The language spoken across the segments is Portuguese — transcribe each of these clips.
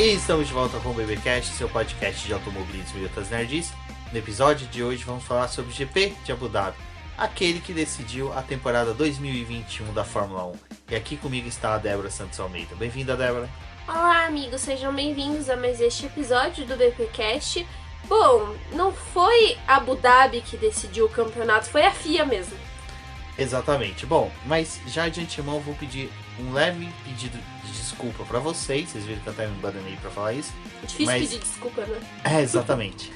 E estamos de volta com o BBcast, seu podcast de automobilismo e outras nerds. No episódio de hoje vamos falar sobre o GP de Abu Dhabi, aquele que decidiu a temporada 2021 da Fórmula 1. E aqui comigo está a Débora Santos Almeida. Bem-vinda, Débora. Olá, amigos, sejam bem-vindos a mais este episódio do BBcast. Bom, não foi Abu Dhabi que decidiu o campeonato, foi a FIA mesmo. Exatamente. Bom, mas já de antemão vou pedir um leve pedido de desculpa pra vocês. Vocês viram que eu até me bananei pra falar isso. Difícil pedir desculpa, né? Exatamente.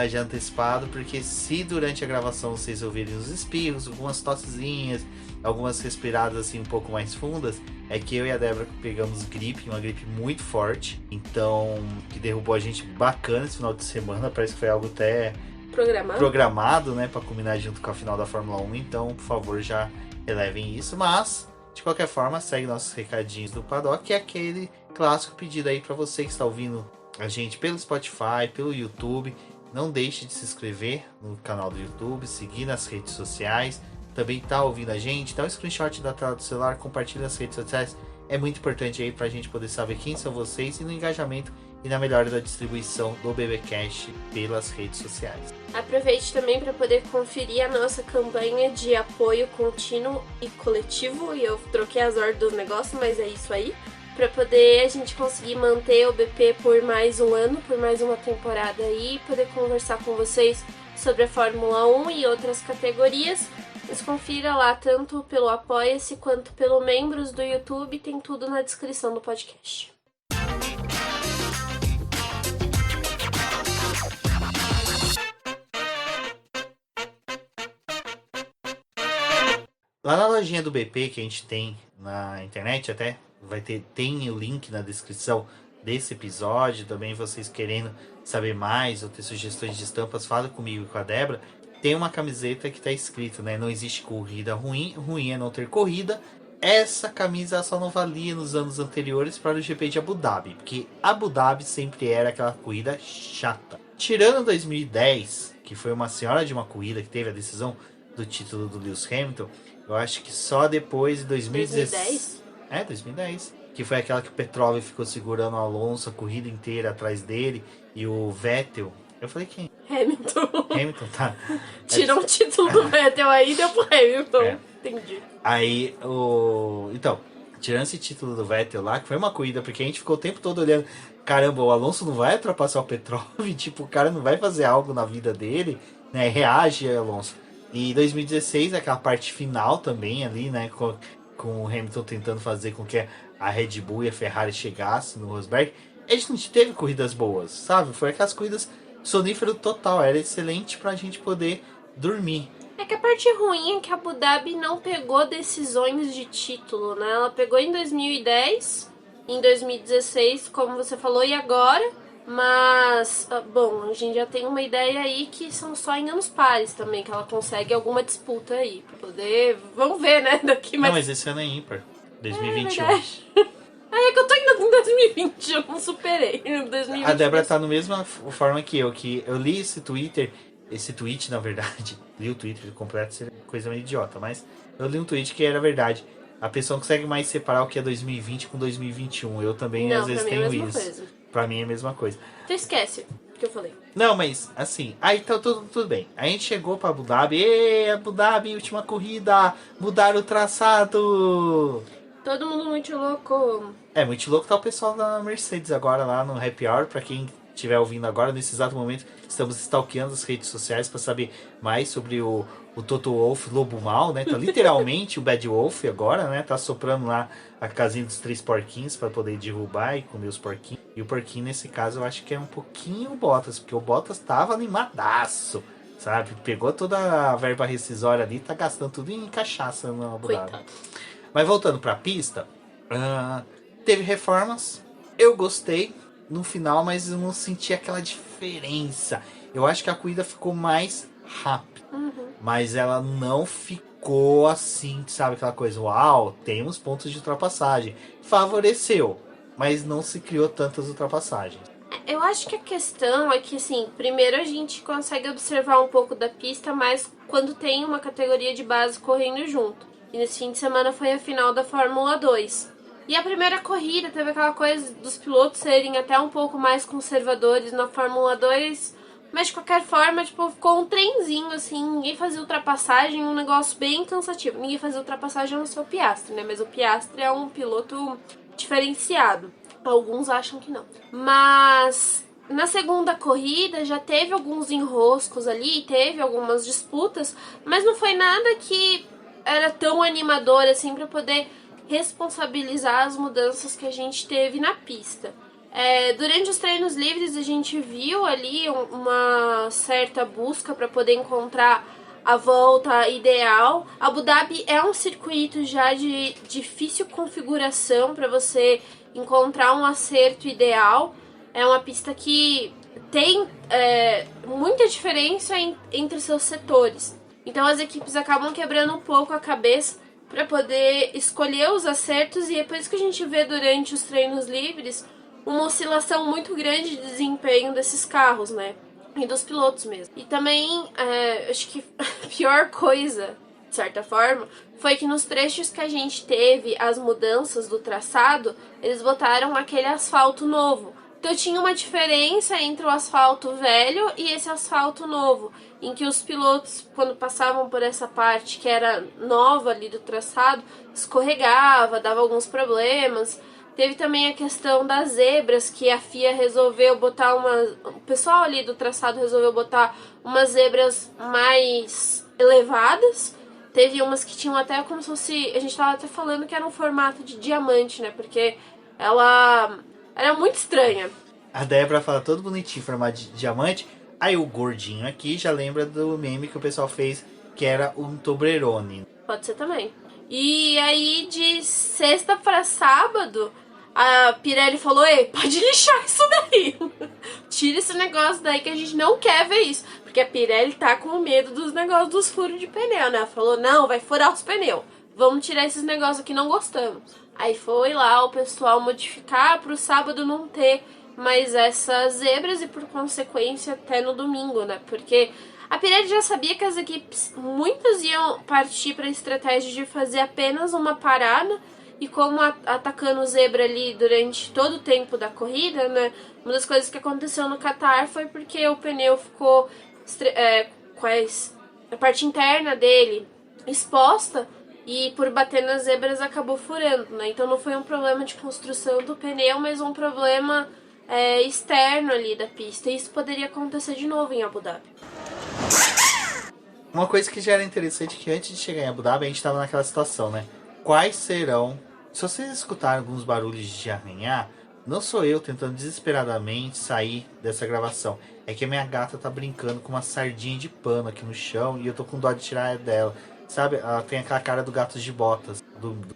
Já antecipado, porque se durante a gravação vocês ouvirem os espirros, algumas tossezinhas, algumas respiradas assim um pouco mais fundas, é que eu e a Débora pegamos gripe, uma gripe muito forte, então que derrubou a gente bacana esse final de semana, parece que foi algo até programado, né, para culminar junto com a final da Fórmula 1, então por favor já relevem isso, mas de qualquer forma segue nossos recadinhos do Paddock, que é aquele clássico pedido aí para você que está ouvindo a gente pelo Spotify, pelo YouTube. Não deixe de se inscrever no canal do YouTube, seguir nas redes sociais, também tá ouvindo a gente, dá um screenshot da tela do celular, compartilha nas redes sociais, é muito importante aí pra gente poder saber quem são vocês e no engajamento e na melhora da distribuição do BBcast pelas redes sociais. Aproveite também para poder conferir a nossa campanha de apoio contínuo e coletivo, e eu troquei as ordens do negócio, mas é isso aí, para poder a gente conseguir manter o BP por mais um ano, por mais uma temporada aí, poder conversar com vocês sobre a Fórmula 1 e outras categorias. Mas confira lá, tanto pelo Apoia-se quanto pelo membros do YouTube, tem tudo na descrição do podcast. Lá na lojinha do BP que a gente tem na internet, até tem o link na descrição desse episódio. Também vocês querendo saber mais ou ter sugestões de estampas, fala comigo e com a Débora. Tem uma camiseta que tá escrito, né? Não existe corrida ruim, ruim é não ter corrida. Essa camisa só não valia nos anos anteriores para o GP de Abu Dhabi, porque Abu Dhabi sempre era aquela corrida chata. Tirando 2010, que foi uma senhora de uma corrida que teve a decisão do título do Lewis Hamilton, eu acho que só depois de 2010. 2010. Que foi aquela que o Petrov ficou segurando o Alonso a corrida inteira atrás dele. E o Vettel... Eu falei quem? Hamilton, tá. Tirou um título do Vettel aí e deu pro Hamilton. Entendi. Aí, Então, tirando esse título do Vettel lá, que foi uma corrida, porque a gente ficou o tempo todo olhando, caramba, o Alonso não vai ultrapassar o Petrov, tipo, o cara não vai fazer algo na vida dele, né? Reage, Alonso. E 2016, aquela parte final também ali, né? Com o Hamilton tentando fazer com que a Red Bull e a Ferrari chegassem no Rosberg. A gente não teve corridas boas, sabe? Foi aquelas corridas sonífero total. Era excelente pra gente poder dormir. É que a parte ruim é que a Abu Dhabi não pegou decisões de título, né? Ela pegou em 2010, em 2016, como você falou, e agora... Mas, bom, a gente já tem uma ideia aí que são só em anos pares também, que ela consegue alguma disputa aí, pra poder... Vamos ver, né, daqui mais... Não, mas esse ano é ímpar, 2021. É que eu tô ainda em 2020, eu não superei. 2020. A Débora tá na mesma forma que eu li esse tweet, na verdade, li o Twitter completo, seria coisa meio idiota, mas eu li um tweet que era verdade. A pessoa não consegue mais separar o que é 2020 com 2021. Eu também, não, às vezes, tenho isso. Coisa. Pra mim é a mesma coisa. Então esquece o que eu falei. Não, mas assim, aí tá tudo bem. A gente chegou pra Abu Dhabi. Abu Dhabi, última corrida. Mudaram o traçado. Todo mundo muito louco. Muito louco tá o pessoal da Mercedes agora lá no Happy Hour. Pra quem estiver ouvindo agora, nesse exato momento, estamos stalkeando as redes sociais pra saber mais sobre o Toto Wolff, Lobo Mal, né? Tá literalmente o Bad Wolf agora, né? Tá soprando lá a casinha dos 3 porquinhos para poder derrubar e comer os porquinhos. E o porquinho, nesse caso, eu acho que é um pouquinho o Bottas, porque o Bottas tava animadaço, sabe? Pegou toda a verba rescisória ali, tá gastando tudo em cachaça no Abu Dhabi. Mas voltando pra pista, teve reformas, eu gostei no final, mas eu não senti aquela diferença. Eu acho que a corrida ficou mais rápida, mas ela não ficou assim, sabe, aquela coisa, uau, temos pontos de ultrapassagem. Favoreceu, mas não se criou tantas ultrapassagens. Eu acho que a questão é que, assim, primeiro a gente consegue observar um pouco da pista, mas quando tem uma categoria de base correndo junto. E nesse fim de semana foi a final da Fórmula 2. E a primeira corrida teve aquela coisa dos pilotos serem até um pouco mais conservadores na Fórmula 2, mas de qualquer forma, tipo, ficou um trenzinho assim, ninguém fazia ultrapassagem, um negócio bem cansativo. Ninguém fazia ultrapassagem no seu Piastri, né? Mas o Piastri é um piloto diferenciado. Alguns acham que não. Mas na segunda corrida já teve alguns enroscos ali, teve algumas disputas, mas não foi nada que era tão animador assim para poder responsabilizar as mudanças que a gente teve na pista. Durante os treinos livres a gente viu ali uma certa busca para poder encontrar a volta ideal. Abu Dhabi é um circuito já de difícil configuração para você encontrar um acerto ideal. É uma pista que tem muita diferença entre seus setores. Então as equipes acabam quebrando um pouco a cabeça para poder escolher os acertos, e é por isso que a gente vê durante os treinos livres uma oscilação muito grande de desempenho desses carros, né? E dos pilotos mesmo. E também, acho que a pior coisa, de certa forma, foi que nos trechos que a gente teve as mudanças do traçado, eles botaram aquele asfalto novo. Então tinha uma diferença entre o asfalto velho e esse asfalto novo, em que os pilotos, quando passavam por essa parte que era nova ali do traçado, escorregava, dava alguns problemas. Teve também a questão das zebras, que a FIA resolveu botar o pessoal ali do traçado resolveu botar umas zebras mais elevadas. Teve umas que tinham até como se fosse, a gente tava até falando que era um formato de diamante, né? Porque ela era muito estranha. A Débora fala todo bonitinho, formato de diamante. Aí o gordinho aqui já lembra do meme que o pessoal fez, que era um Toblerone. Pode ser também. E aí, de sexta para sábado, a Pirelli falou: ei, pode lixar isso daí. Tira esse negócio daí que a gente não quer ver isso. Porque a Pirelli tá com medo dos negócios dos furos de pneu, né? Ela falou: não, vai furar os pneus. Vamos tirar esses negócios que não gostamos. Aí foi lá o pessoal modificar pro sábado não ter mais essas zebras e, por consequência, até no domingo, né? Porque a Pirelli já sabia que as equipes, muitas iam partir para a estratégia de fazer apenas uma parada, e como atacando o zebra ali durante todo o tempo da corrida, né? Uma das coisas que aconteceu no Qatar foi porque o pneu ficou com a parte interna dele exposta, e por bater nas zebras acabou furando, né? Então não foi um problema de construção do pneu, mas um problema externo ali da pista. E isso poderia acontecer de novo em Abu Dhabi. Uma coisa que já era interessante, que antes de chegar em Abu Dhabi a gente estava naquela situação, né? Quais serão... Se vocês escutarem alguns barulhos de arranhar, não sou eu tentando desesperadamente sair dessa gravação. É que a minha gata tá brincando com uma sardinha de pano aqui no chão e eu tô com dó de tirar dela. Sabe? Ela tem aquela cara do gato de botas.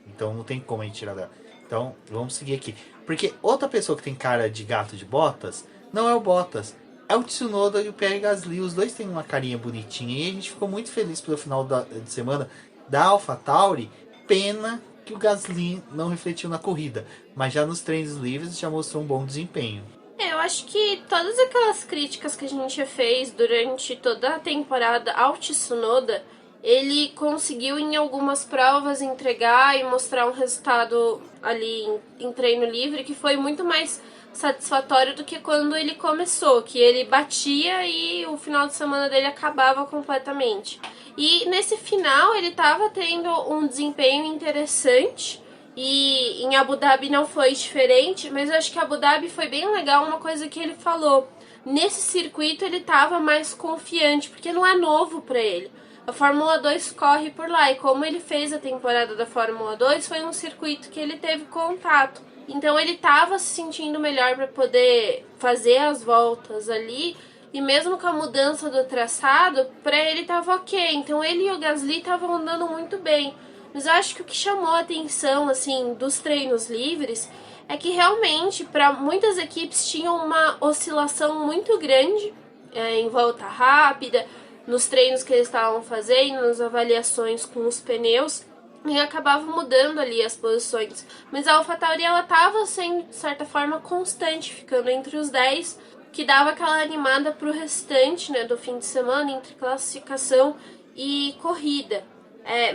Então não tem como a gente tirar dela. Então vamos seguir aqui. Porque outra pessoa que tem cara de gato de botas não é o Bottas. É o Tsunoda e o Pierre Gasly. Os dois têm uma carinha bonitinha. E a gente ficou muito feliz pelo final de semana da AlphaTauri. Pena que o Gasly não refletiu na corrida. Mas já nos treinos livres já mostrou um bom desempenho. Eu acho que todas aquelas críticas que a gente fez durante toda a temporada ao Tsunoda, ele conseguiu em algumas provas entregar e mostrar um resultado ali em treino livre que foi muito mais satisfatório do que quando ele começou, que ele batia e o final de semana dele acabava completamente. E nesse final ele estava tendo um desempenho interessante, e em Abu Dhabi não foi diferente, mas eu acho que Abu Dhabi foi bem legal uma coisa que ele falou. Nesse circuito ele estava mais confiante, porque não é novo para ele. A Fórmula 2 corre por lá, e como ele fez a temporada da Fórmula 2, foi um circuito que ele teve contato. Então ele estava se sentindo melhor para poder fazer as voltas ali, e mesmo com a mudança do traçado, para ele estava ok. Então ele e o Gasly estavam andando muito bem. Mas eu acho que o que chamou a atenção assim dos treinos livres é que realmente para muitas equipes tinha uma oscilação muito grande em volta rápida, nos treinos que eles estavam fazendo, nas avaliações com os pneus, e acabava mudando ali as posições. Mas a AlphaTauri ela estava sendo, de certa forma, constante, ficando entre os 10, que dava aquela animada para o restante, né, do fim de semana, entre classificação e corrida.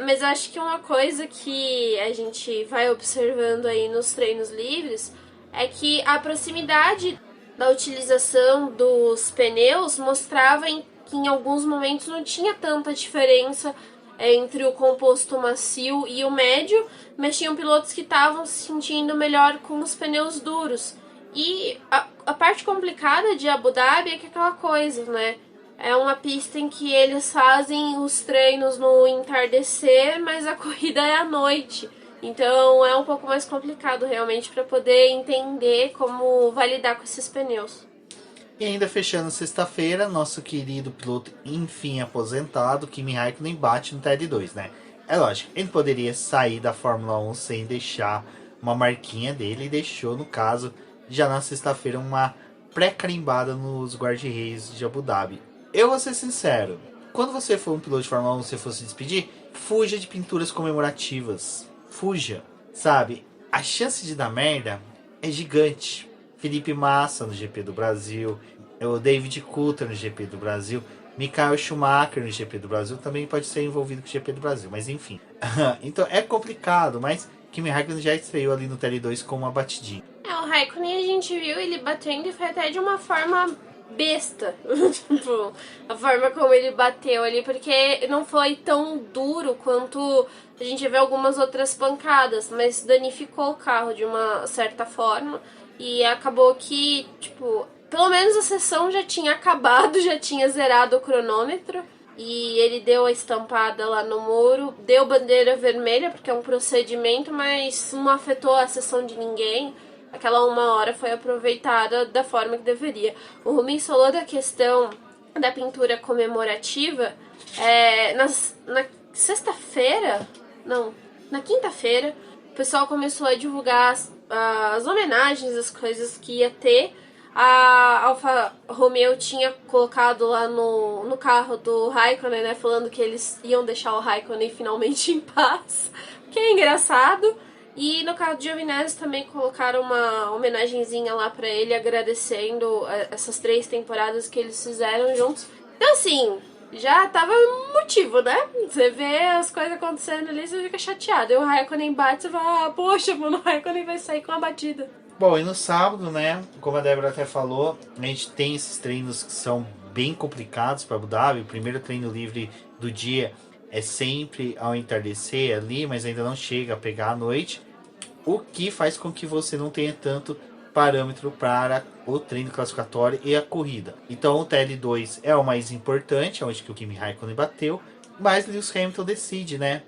Mas eu acho que uma coisa que a gente vai observando aí nos treinos livres é que a proximidade da utilização dos pneus mostrava que em alguns momentos não tinha tanta diferença entre o composto macio e o médio, mas tinham pilotos que estavam se sentindo melhor com os pneus duros. E a parte complicada de Abu Dhabi é que aquela coisa, né? É uma pista em que eles fazem os treinos no entardecer, mas a corrida é à noite. Então é um pouco mais complicado realmente para poder entender como vai lidar com esses pneus. E ainda fechando sexta-feira, nosso querido piloto, enfim aposentado, Kimi Raikkonen bate no TED2, né? É lógico, ele poderia sair da Fórmula 1 sem deixar uma marquinha dele, e deixou, no caso, já na sexta-feira, uma pré-carimbada nos guarda-reis de Abu Dhabi. Eu vou ser sincero, quando você for um piloto de Fórmula 1 e você for se despedir, fuja de pinturas comemorativas. Fuja, sabe? A chance de dar merda é gigante. Felipe Massa no GP do Brasil, o David Coulthard no GP do Brasil, Michael Schumacher no GP do Brasil também pode ser envolvido com o GP do Brasil, mas enfim. Então é complicado, mas Kimi Raikkonen já estreou ali no TL2 com uma batidinha. O Raikkonen a gente viu ele batendo e foi até de uma forma besta. Tipo, a forma como ele bateu ali, porque não foi tão duro quanto a gente vê algumas outras pancadas, mas danificou o carro de uma certa forma. E acabou que, tipo, pelo menos a sessão já tinha acabado, já tinha zerado o cronômetro. E ele deu a estampada lá no muro, deu bandeira vermelha, porque é um procedimento, mas não afetou a sessão de ninguém. Aquela 1 hora foi aproveitada da forma que deveria. O Rubens falou da questão da pintura comemorativa. Na sexta-feira, não, na quinta-feira, o pessoal começou a divulgar as homenagens, as coisas que ia ter. A Alfa Romeo tinha colocado lá no carro do Raikkonen, né, falando que eles iam deixar o Raikkonen finalmente em paz, que é engraçado. E no carro de Giovinazzi também colocaram uma homenagenzinha lá pra ele, agradecendo essas 3 temporadas que eles fizeram juntos. Então assim, já tava motivo, né? Você vê as coisas acontecendo ali, você fica chateado. E o Raikkonen bate, você fala, poxa, mano, o Raikkonen vai sair com a batida. Bom, e no sábado, né, como a Débora até falou, a gente tem esses treinos que são bem complicados para Abu Dhabi. O primeiro treino livre do dia é sempre ao entardecer ali, mas ainda não chega a pegar à noite, o que faz com que você não tenha tanto parâmetro para o treino classificatório e a corrida. Então o TL2 é o mais importante, onde que o Kimi Raikkonen bateu, mas Lewis Hamilton decide, né,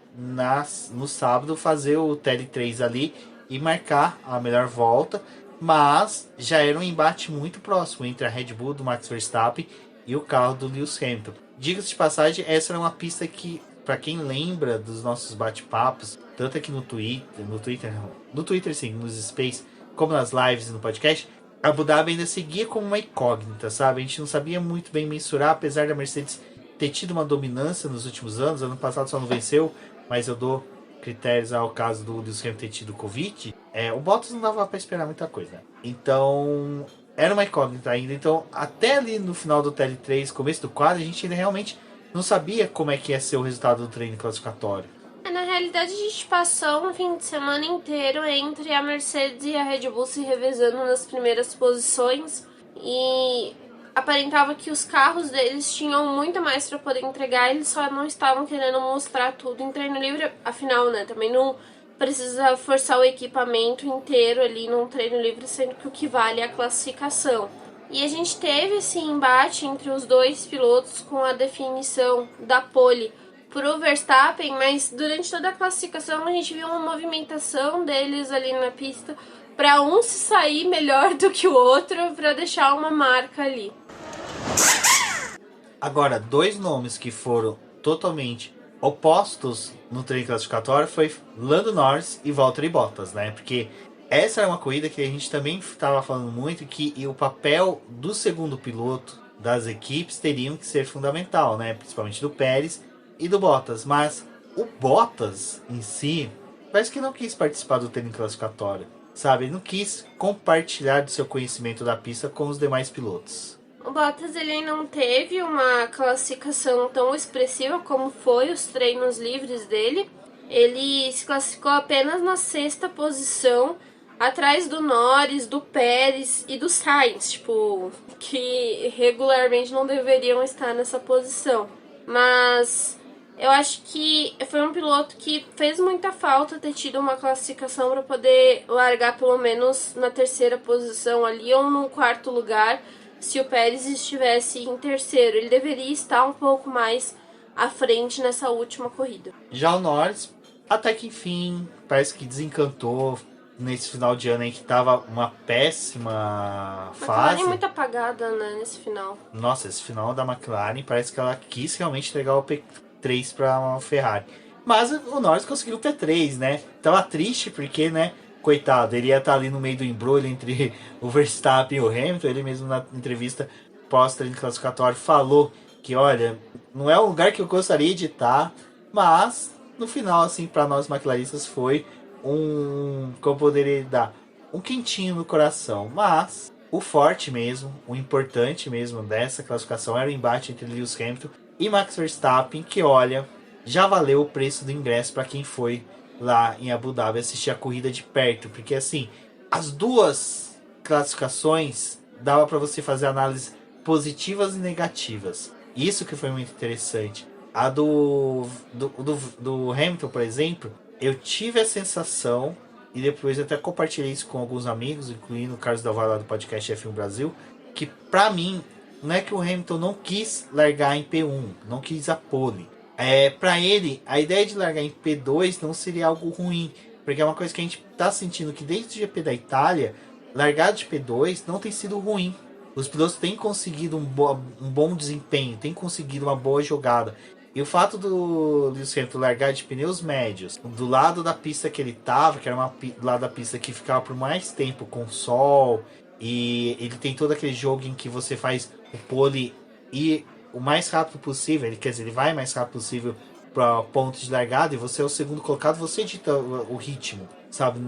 no sábado fazer o TL3 ali e marcar a melhor volta, mas já era um embate muito próximo entre a Red Bull do Max Verstappen e o carro do Lewis Hamilton. Diga-se de passagem, essa era uma pista que, para quem lembra dos nossos bate-papos, tanto aqui no Twitter sim, nos Space, como nas lives e no podcast, Abu Dhabi ainda seguia como uma incógnita, sabe? A gente não sabia muito bem mensurar, apesar da Mercedes ter tido uma dominância nos últimos anos. Ano passado só não venceu, mas eu dou critérios ao caso do Lewis Hamilton ter tido Covid. O Bottas não dava para esperar muita coisa, né? Então era uma incógnita ainda. Então até ali no final do TL3, começo do quadro, a gente ainda realmente não sabia como é que ia ser o resultado do treino classificatório. Na realidade, a gente passou um fim de semana inteiro entre a Mercedes e a Red Bull se revezando nas primeiras posições, e aparentava que os carros deles tinham muito mais para poder entregar, eles só não estavam querendo mostrar tudo em treino livre, afinal, né, também não precisa forçar o equipamento inteiro ali num treino livre, sendo que o que vale é a classificação. E a gente teve esse embate entre os dois pilotos com a definição da pole pro Verstappen, mas durante toda a classificação a gente viu uma movimentação deles ali na pista para um se sair melhor do que o outro, para deixar uma marca ali. Agora, 2 nomes que foram totalmente opostos no treino classificatório foi Lando Norris e Valtteri Bottas, né? Porque essa era uma corrida que a gente também estava falando muito, que o papel do segundo piloto das equipes teriam que ser fundamental, né? Principalmente do Pérez e do Bottas, mas o Bottas em si parece que não quis participar do treino classificatório, sabe? Ele não quis compartilhar do seu conhecimento da pista com os demais pilotos. O Bottas ele não teve uma classificação tão expressiva como foi os treinos livres dele. Ele se classificou apenas na 6ª posição, atrás do Norris, do Pérez e do Sainz, tipo, que regularmente não deveriam estar nessa posição. Mas eu acho que foi um piloto que fez muita falta ter tido uma classificação para poder largar pelo menos na 3ª posição ali ou no 4º lugar. Se o Pérez estivesse em 3º, ele deveria estar um pouco mais à frente nessa última corrida. Já o Norris, até que enfim, parece que desencantou nesse final de ano aí que tava uma péssima fase. McLaren muito apagada, né, nesse final. Nossa, esse final da McLaren parece que ela quis realmente entregar o P3 para a Ferrari. Mas o Norris conseguiu o P3, né? Tava triste porque, né? Coitado, ele ia estar ali no meio do embrulho entre o Verstappen e o Hamilton. Ele mesmo na entrevista pós-treino classificatório falou que, olha, não é um lugar que eu gostaria de estar, mas no final, assim, para nós McLaristas foi que eu poderia dar um quentinho no coração. Mas o forte mesmo, o importante mesmo dessa classificação era o embate entre Lewis Hamilton e Max Verstappen, que, olha, já valeu o preço do ingresso para quem foi lá em Abu Dhabi assistir a corrida de perto, porque assim, as duas classificações dava para você fazer análises positivas e negativas. Isso que foi muito interessante. A do Hamilton, por exemplo, eu tive a sensação, e depois eu até compartilhei isso com alguns amigos, incluindo o Carlos Del Valle lá do podcast F1 Brasil, que pra mim, não é que o Hamilton não quis largar em P1, não quis a pole. Para ele, a ideia de largar em P2 não seria algo ruim, porque é uma coisa que a gente está sentindo que desde o GP da Itália, largar de P2 não tem sido ruim. Os pilotos têm conseguido um bom desempenho, têm conseguido uma boa jogada. E o fato do Lewis Hamilton largar de pneus médios, do lado da pista que ele estava, que era do lado da pista que ficava por mais tempo com sol, e ele tem todo aquele jogo em que você faz o pole e o mais rápido possível, ele vai o mais rápido possível para ponto de largada, e você é o segundo colocado, você dita o ritmo, sabe?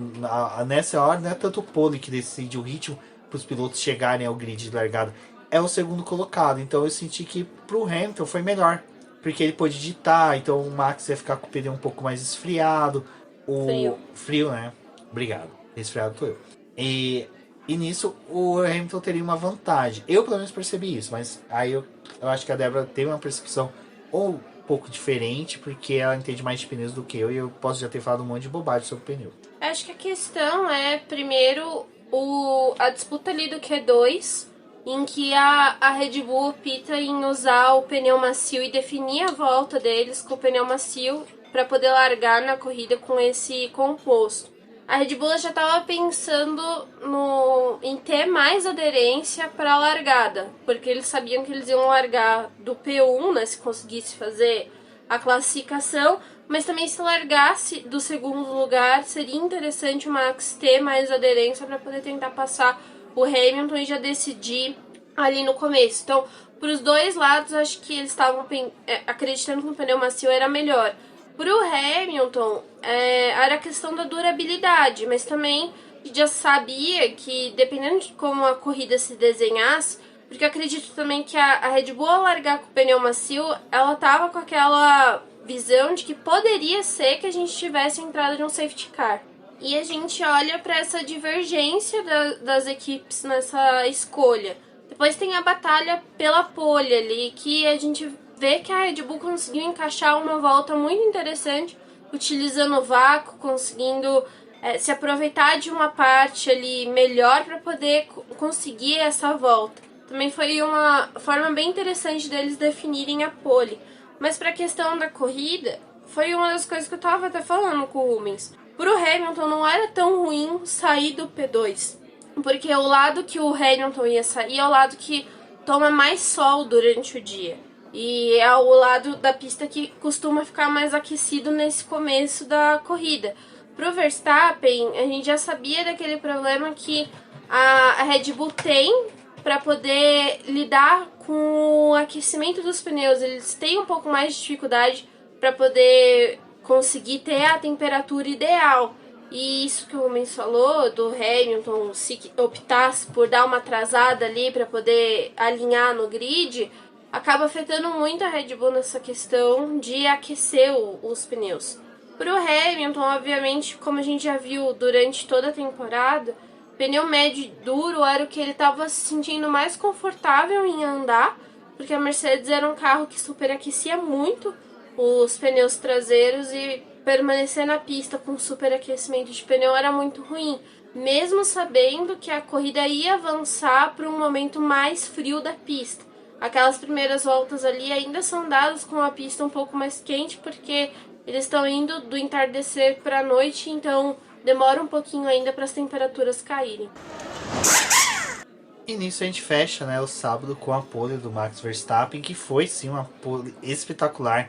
Nessa hora não é tanto o pole que decide o ritmo para os pilotos chegarem ao grid de largada, é o segundo colocado. Então eu senti que pro Hamilton foi melhor, porque ele pôde ditar, então o Max ia ficar com o pneu um pouco mais esfriado, frio, né? Obrigado, resfriado tô eu. E nisso o Hamilton teria uma vantagem. Eu pelo menos percebi isso, mas aí eu acho que a Débora tem uma percepção um pouco diferente, porque ela entende mais de pneus do que eu, e eu posso já ter falado um monte de bobagem sobre pneu. Acho que a questão é, primeiro, a disputa ali do Q2, em que a Red Bull opta em usar o pneu macio e definir a volta deles com o pneu macio para poder largar na corrida com esse composto. A Red Bull já estava pensando em ter mais aderência para a largada, porque eles sabiam que eles iam largar do P1, né, se conseguisse fazer a classificação, mas também se largasse do segundo lugar, seria interessante o Max ter mais aderência para poder tentar passar o Hamilton e já decidir ali no começo. Então, para os dois lados, acho que eles estavam acreditando que o pneu macio era melhor. Para o Hamilton, era a questão da durabilidade, mas também já sabia que, dependendo de como a corrida se desenhasse, porque eu acredito também que a Red Bull, ao largar com o pneu macio, ela estava com aquela visão de que poderia ser que a gente tivesse entrada de um safety car. E a gente olha para essa divergência das equipes nessa escolha. Depois tem a batalha pela pole ali, que a gente vê que a Red Bull conseguiu encaixar uma volta muito interessante, utilizando o vácuo, conseguindo se aproveitar de uma parte ali melhor para poder conseguir essa volta. Também foi uma forma bem interessante deles definirem a pole. Mas para a questão da corrida, foi uma das coisas que eu estava até falando com o Rubens. Pro Hamilton não era tão ruim sair do P2, porque o lado que o Hamilton ia sair é o lado que toma mais sol durante o dia. E é o lado da pista que costuma ficar mais aquecido nesse começo da corrida. Pro Verstappen, a gente já sabia daquele problema que a Red Bull tem para poder lidar com o aquecimento dos pneus. Eles têm um pouco mais de dificuldade para poder conseguir ter a temperatura ideal. E isso que o Rubens falou, do Hamilton, se optasse por dar uma atrasada ali para poder alinhar no grid, acaba afetando muito a Red Bull nessa questão de aquecer os pneus. Para o Hamilton, obviamente, como a gente já viu durante toda a temporada, pneu médio e duro era o que ele estava se sentindo mais confortável em andar, porque a Mercedes era um carro que superaquecia muito os pneus traseiros e permanecer na pista com superaquecimento de pneu era muito ruim, mesmo sabendo que a corrida ia avançar para um momento mais frio da pista. Aquelas primeiras voltas ali ainda são dadas com a pista um pouco mais quente, porque eles estão indo do entardecer para a noite, então demora um pouquinho ainda para as temperaturas caírem. E nisso a gente fecha, né, o sábado com a pole do Max Verstappen, que foi sim uma pole espetacular.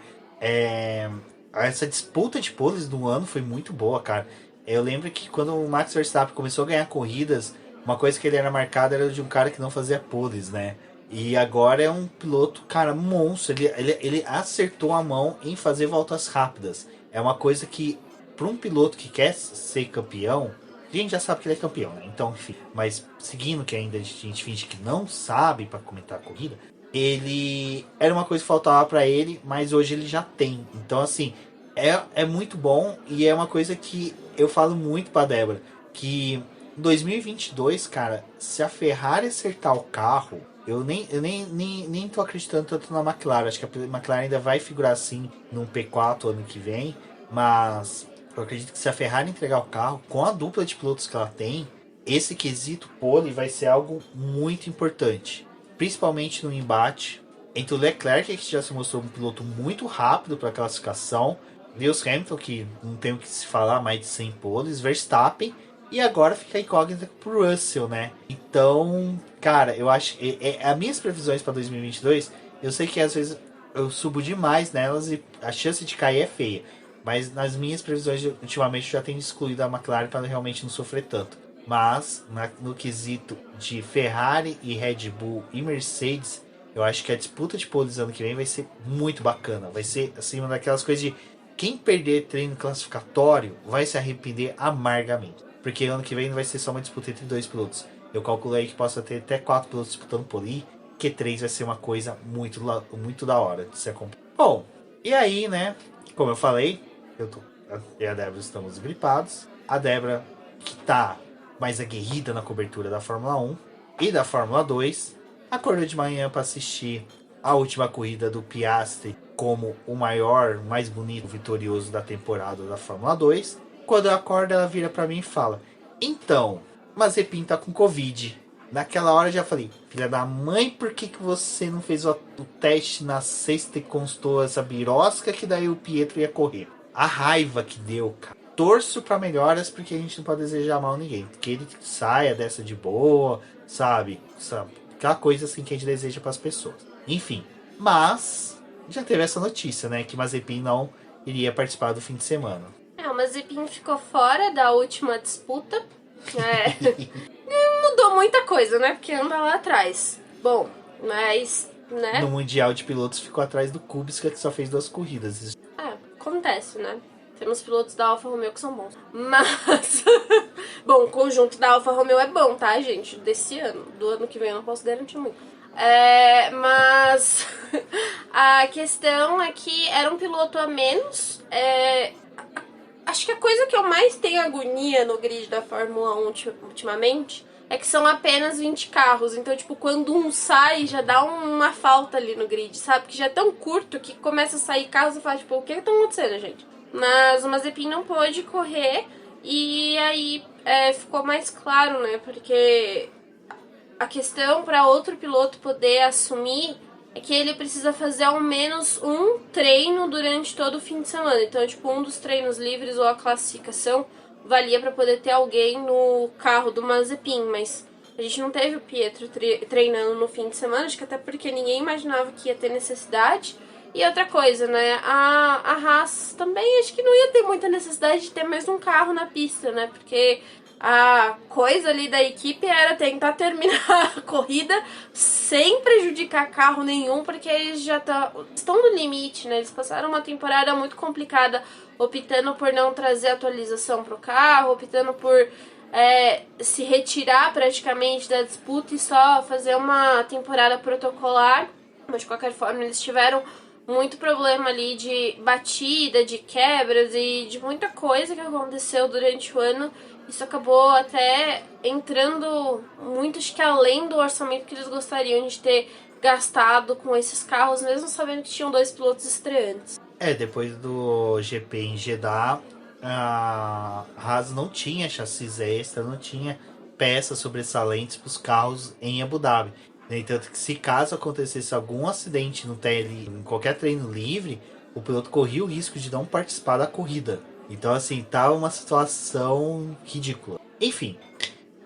Essa disputa de poles do ano foi muito boa, cara. Eu lembro que quando o Max Verstappen começou a ganhar corridas, uma coisa que ele era marcado era de um cara que não fazia poles, né? E agora é um piloto, cara, monstro. Ele acertou a mão em fazer voltas rápidas. É uma coisa que, para um piloto que quer ser campeão, a gente já sabe que ele é campeão, né? Então, enfim. Mas seguindo que ainda a gente finge que não sabe para comentar a corrida, ele era uma coisa que faltava para ele, mas hoje ele já tem. Então, assim, é muito bom e é uma coisa que eu falo muito pra Débora, que em 2022, cara, se a Ferrari acertar o carro, eu nem tô acreditando tanto na McLaren. Acho que a McLaren ainda vai figurar assim num P4 ano que vem, mas eu acredito que se a Ferrari entregar o carro com a dupla de pilotos que ela tem, esse quesito pole vai ser algo muito importante, principalmente no embate entre o Leclerc, que já se mostrou um piloto muito rápido para a classificação, Lewis Hamilton, que não tem o que se falar, mais de 100 poles, Verstappen, e agora fica a incógnita pro Russell, né? Então, cara, eu acho as minhas previsões para 2022, eu sei que às vezes eu subo demais nelas e a chance de cair é feia, mas nas minhas previsões ultimamente eu já tenho excluído a McLaren para realmente não sofrer tanto. Mas no quesito de Ferrari e Red Bull e Mercedes, eu acho que a disputa de poles ano que vem vai ser muito bacana. Vai ser assim uma daquelas coisas de quem perder treino classificatório vai se arrepender amargamente. Porque ano que vem não vai ser só uma disputa entre dois pilotos. Eu calculei que possa ter até 4 pilotos disputando pole. Q3 vai ser uma coisa muito da hora de se acompanhar. Bom, e aí, né? Como eu falei, eu e a Débora estamos gripados. A Débora, que tá mais aguerrida na cobertura da Fórmula 1 e da Fórmula 2, acordou de manhã para assistir a última corrida do Piastri como o maior, mais bonito, vitorioso da temporada da Fórmula 2. Quando eu acordo, ela vira para mim e fala: então, Mazepin tá com Covid. Naquela hora eu já falei: filha da mãe, por que você não fez o teste na sexta e constou essa birosca que daí o Pietro ia correr? A raiva que deu, cara. Torço para melhoras, porque a gente não pode desejar mal a ninguém. Que ele saia dessa de boa, sabe? Aquela coisa assim que a gente deseja para as pessoas. Enfim, mas já teve essa notícia, né? Que Mazepin não iria participar do fim de semana. O Mazepin ficou fora da última disputa. Não mudou muita coisa, né? Porque anda lá atrás. Bom, mas, né? No Mundial de Pilotos ficou atrás do Kubica, que só fez 2 corridas. Acontece, né? Temos pilotos da Alfa Romeo que são bons. Mas, bom, o conjunto da Alfa Romeo é bom, tá, gente? Desse ano. Do ano que vem eu não posso garantir muito. Mas a questão é que era um piloto a menos. Acho que a coisa que eu mais tenho agonia no grid da Fórmula 1 ultimamente é que são apenas 20 carros. Então, tipo, quando um sai, já dá uma falta ali no grid, sabe? Que já é tão curto que começa a sair carros e fala, tipo, o que tá acontecendo, gente? Mas o Mazepin não pôde correr e aí ficou mais claro, né? Porque a questão para outro piloto poder assumir é que ele precisa fazer ao menos um treino durante todo o fim de semana. Então, tipo, um dos treinos livres ou a classificação valia para poder ter alguém no carro do Mazepin, mas a gente não teve o Pietro treinando no fim de semana, acho que até porque ninguém imaginava que ia ter necessidade. E outra coisa, né, a Haas também acho que não ia ter muita necessidade de ter mais um carro na pista, né, porque a coisa ali da equipe era tentar terminar a corrida sem prejudicar carro nenhum, porque eles já estão no limite, né? Eles passaram uma temporada muito complicada, optando por não trazer atualização pro carro, optando por se retirar praticamente da disputa e só fazer uma temporada protocolar. Mas de qualquer forma eles tiveram muito problema ali de batida, de quebras e de muita coisa que aconteceu durante o ano. Isso acabou até entrando muito, acho que além do orçamento que eles gostariam de ter gastado com esses carros, mesmo sabendo que tinham 2 pilotos estreantes. Depois do GP em Jeddah, a Haas não tinha chassis extra, não tinha peças sobressalentes para os carros em Abu Dhabi. No entanto, que se caso acontecesse algum acidente em qualquer treino livre, o piloto corria o risco de não participar da corrida. Então, assim, tá uma situação ridícula. Enfim,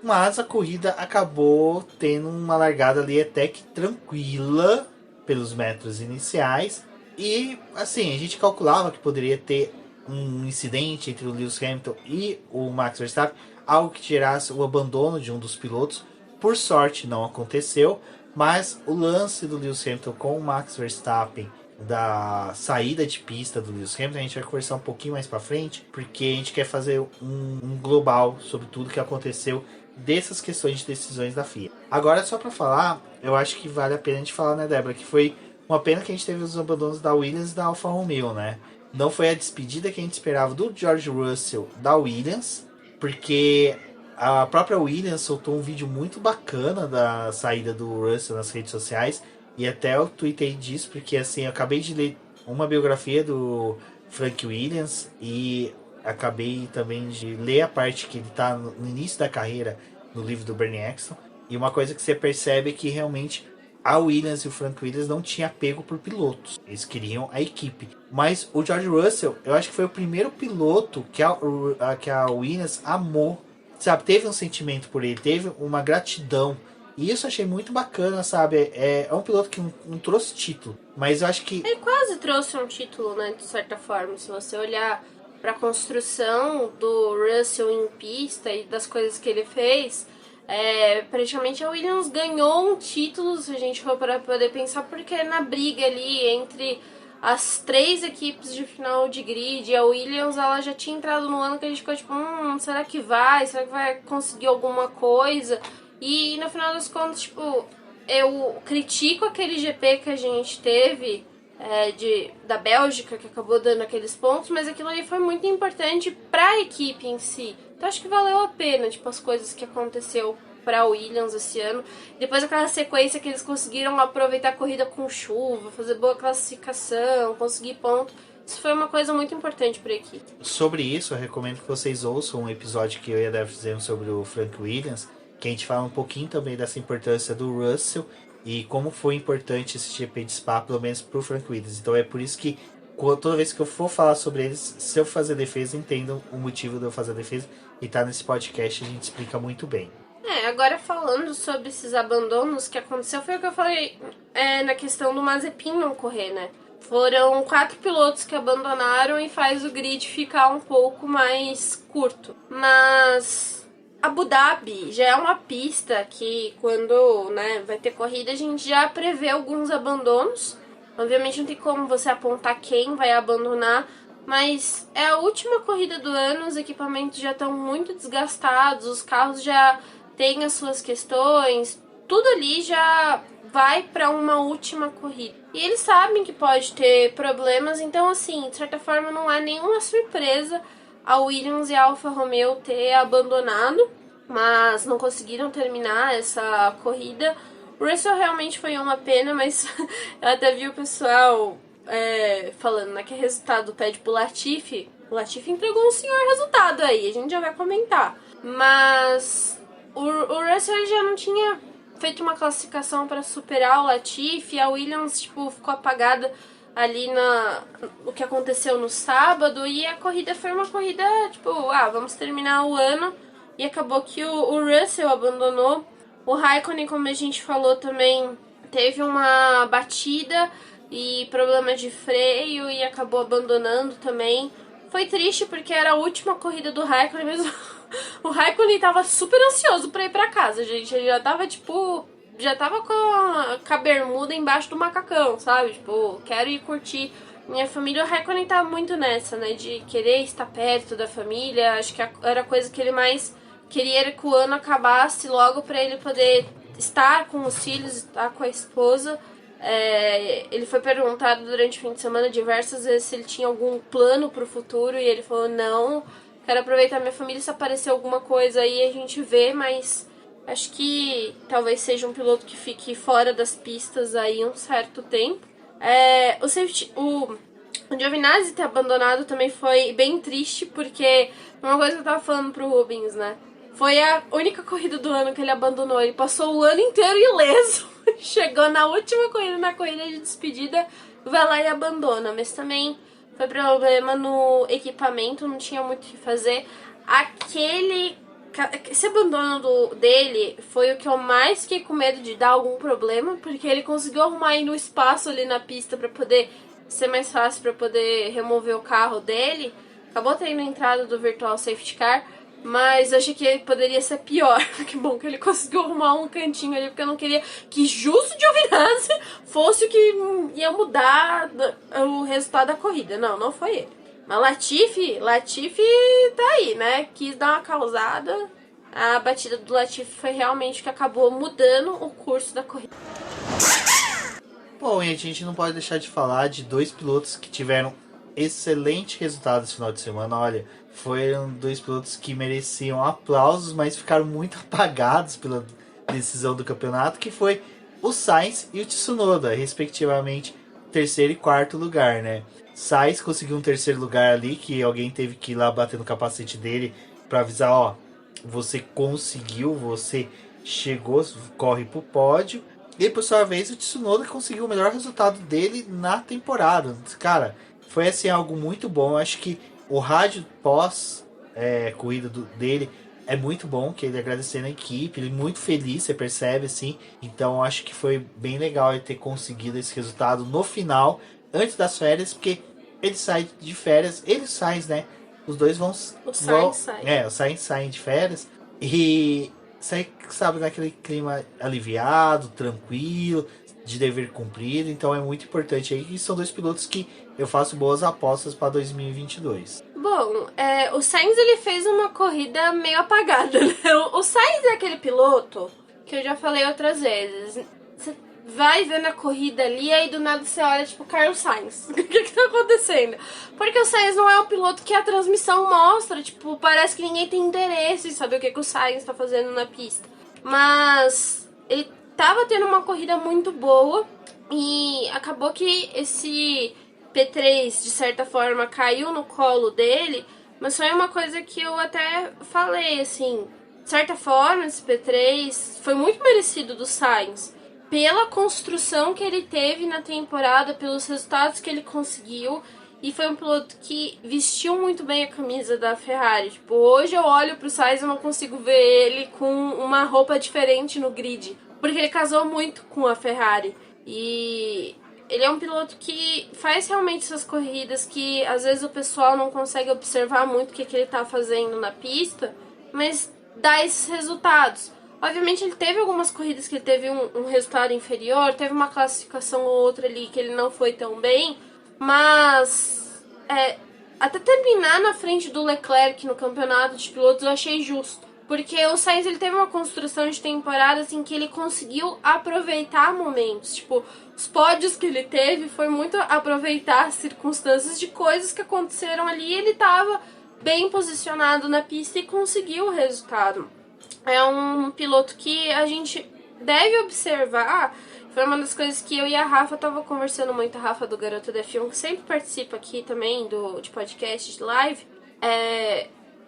mas a corrida acabou tendo uma largada ali até que tranquila pelos metros iniciais. E, assim, a gente calculava que poderia ter um incidente entre o Lewis Hamilton e o Max Verstappen, algo que gerasse o abandono de um dos pilotos. Por sorte, não aconteceu, mas o lance do Lewis Hamilton com o Max Verstappen, da saída de pista do Lewis Hamilton, a gente vai conversar um pouquinho mais pra frente, porque a gente quer fazer um global sobre tudo que aconteceu dessas questões de decisões da FIA. Agora, só pra falar, eu acho que vale a pena a gente falar, né, Débora, que foi uma pena que a gente teve os abandonos da Williams e da Alfa Romeo, né? Não foi a despedida que a gente esperava do George Russell da Williams, porque a própria Williams soltou um vídeo muito bacana da saída do Russell nas redes sociais, e até eu tuitei disso, porque assim, eu acabei de ler uma biografia do Frank Williams e acabei também de ler a parte que ele está no início da carreira no livro do Bernie Ecclestone, e uma coisa que você percebe é que realmente a Williams e o Frank Williams não tinham apego por pilotos, eles queriam a equipe. Mas o George Russell, eu acho que foi o primeiro piloto que a Williams amou, sabe? Teve um sentimento por ele, teve uma gratidão. E isso eu achei muito bacana, sabe? É um piloto que não trouxe título, mas eu acho que... Ele quase trouxe um título, né, de certa forma. Se você olhar para a construção do Russell em pista e das coisas que ele fez, praticamente a Williams ganhou um título, se a gente for para poder pensar, porque na briga ali entre as 3 equipes de final de grid, a Williams ela já tinha entrado no ano que a gente ficou tipo, será que vai? Será que vai conseguir alguma coisa? E no final das contas, tipo, eu critico aquele GP que a gente teve da Bélgica, que acabou dando aqueles pontos, mas aquilo ali foi muito importante pra equipe em si. Então acho que valeu a pena, tipo, as coisas que aconteceu pra Williams esse ano. Depois aquela sequência que eles conseguiram aproveitar a corrida com chuva, fazer boa classificação, conseguir ponto. Isso foi uma coisa muito importante pra equipe. Sobre isso, eu recomendo que vocês ouçam um episódio que eu e a Débora fizemos sobre o Frank Williams, que a gente fala um pouquinho também dessa importância do Russell e como foi importante esse GP de Spa, pelo menos pro Frank Williams. Então é por isso que toda vez que eu for falar sobre eles, se eu fazer defesa, entendam o motivo de eu fazer defesa, e tá nesse podcast a gente explica muito bem. Agora falando sobre esses abandonos, que aconteceu foi o que eu falei na questão do Mazepin não correr, né? Foram 4 pilotos que abandonaram e faz o grid ficar um pouco mais curto. Mas Abu Dhabi já é uma pista que quando vai ter corrida a gente já prevê alguns abandonos. Obviamente não tem como você apontar quem vai abandonar, mas é a última corrida do ano, os equipamentos já estão muito desgastados, os carros já têm as suas questões, tudo ali já vai para uma última corrida. E eles sabem que pode ter problemas, então assim, de certa forma não é nenhuma surpresa a Williams e a Alfa Romeo ter abandonado, mas não conseguiram terminar essa corrida. O Russell realmente foi uma pena, mas eu até vi o pessoal falando, né, que resultado pede pro Latifi. O Latifi entregou um senhor resultado aí, a gente já vai comentar. Mas o Russell já não tinha feito uma classificação para superar o Latifi, a Williams ficou apagada ali no que aconteceu no sábado, e a corrida foi uma corrida vamos terminar o ano, e acabou que o Russell abandonou. O Raikkonen, como a gente falou também, teve uma batida e problema de freio e acabou abandonando também. Foi triste porque era a última corrida do Raikkonen, mesmo O Raikkonen tava super ansioso pra ir pra casa, gente. Ele já tava, tipo... Já tava com a bermuda embaixo do macacão, sabe? Tipo, quero ir curtir minha família. O Raikkonen tá muito nessa, né? De querer estar perto da família. Acho que era a coisa que ele mais queria era que o ano acabasse logo pra ele poder estar com os filhos, estar com a esposa. Ele foi perguntado durante o fim de semana diversas vezes se ele tinha algum plano pro futuro. E ele falou, não, quero aproveitar minha família. Se aparecer alguma coisa aí a gente vê, mas... Acho que talvez seja um piloto que fique fora das pistas aí um certo tempo. O Giovinazzi ter abandonado também foi bem triste, porque uma coisa que eu tava falando pro Rubens, né? Foi a única corrida do ano que ele abandonou. Ele passou o ano inteiro ileso. Chegou na última corrida, na corrida de despedida, vai lá e abandona. Mas também foi problema no equipamento, não tinha muito o que fazer. Esse abandono dele foi o que eu mais fiquei com medo de dar algum problema, porque ele conseguiu arrumar aí no espaço ali na pista pra poder ser mais fácil pra poder remover o carro dele. Acabou tendo a entrada do Virtual Safety Car, mas eu achei que poderia ser pior. Que bom que ele conseguiu arrumar um cantinho ali, porque eu não queria que justo de Giovinazzi fosse o que ia mudar o resultado da corrida. Não foi ele. Mas Latifi tá aí, né? Quis dar uma causada. A batida do Latifi foi realmente o que acabou mudando o curso da corrida. Bom, e a gente não pode deixar de falar de dois pilotos que tiveram excelente resultado esse final de semana. Olha, foram dois pilotos que mereciam aplausos, mas ficaram muito apagados pela decisão do campeonato, que foi o Sainz e o Tsunoda, respectivamente, terceiro e quarto lugar, né? Sainz conseguiu um terceiro lugar ali, que alguém teve que ir lá bater no capacete dele para avisar, ó, você conseguiu, você chegou, corre pro pódio. E por sua vez o Tsunoda conseguiu o melhor resultado dele na temporada. Cara, foi assim algo muito bom. Eu acho que o rádio pós corrida dele é muito bom, que ele agradecendo a equipe, ele é muito feliz, você percebe assim. Então eu acho que foi bem legal ele ter conseguido esse resultado no final, antes das férias, porque ele sai de férias, ele sai, né? Os dois vão. O Sainz sai. O Sainz sai de férias e sai, sabe, naquele clima aliviado, tranquilo, de dever cumprido. Então é muito importante aí. E são dois pilotos que eu faço boas apostas para 2022. Bom, o Sainz ele fez uma corrida meio apagada, né? O Sainz é aquele piloto que eu já falei outras vezes. Você vai vendo a corrida ali e aí do nada você olha, tipo, Carlos Sainz. O que tá acontecendo? Porque o Sainz não é um piloto que a transmissão mostra, tipo, parece que ninguém tem interesse em saber o que o Sainz tá fazendo na pista. Mas ele tava tendo uma corrida muito boa e acabou que esse P3, de certa forma, caiu no colo dele, mas foi uma coisa que eu até falei, assim, de certa forma, esse P3 foi muito merecido do Sainz, pela construção que ele teve na temporada, pelos resultados que ele conseguiu, e foi um piloto que vestiu muito bem a camisa da Ferrari. Tipo, hoje eu olho pro Sainz e não consigo ver ele com uma roupa diferente no grid, porque ele casou muito com a Ferrari, e ele é um piloto que faz realmente essas corridas que às vezes o pessoal não consegue observar muito o que ele tá fazendo na pista, mas dá esses resultados. Obviamente ele teve algumas corridas que ele teve um resultado inferior, teve uma classificação ou outra ali que ele não foi tão bem, mas até terminar na frente do Leclerc no campeonato de pilotos eu achei justo. Porque o Sainz ele teve uma construção de temporada assim, que ele conseguiu aproveitar momentos. Tipo, os pódios que ele teve foi muito aproveitar circunstâncias de coisas que aconteceram ali. E ele estava bem posicionado na pista e conseguiu o resultado. É um piloto que a gente deve observar. Foi uma das coisas que eu e a Rafa tava conversando muito. A Rafa do Garoto da F1, que sempre participa aqui também de podcast, de live.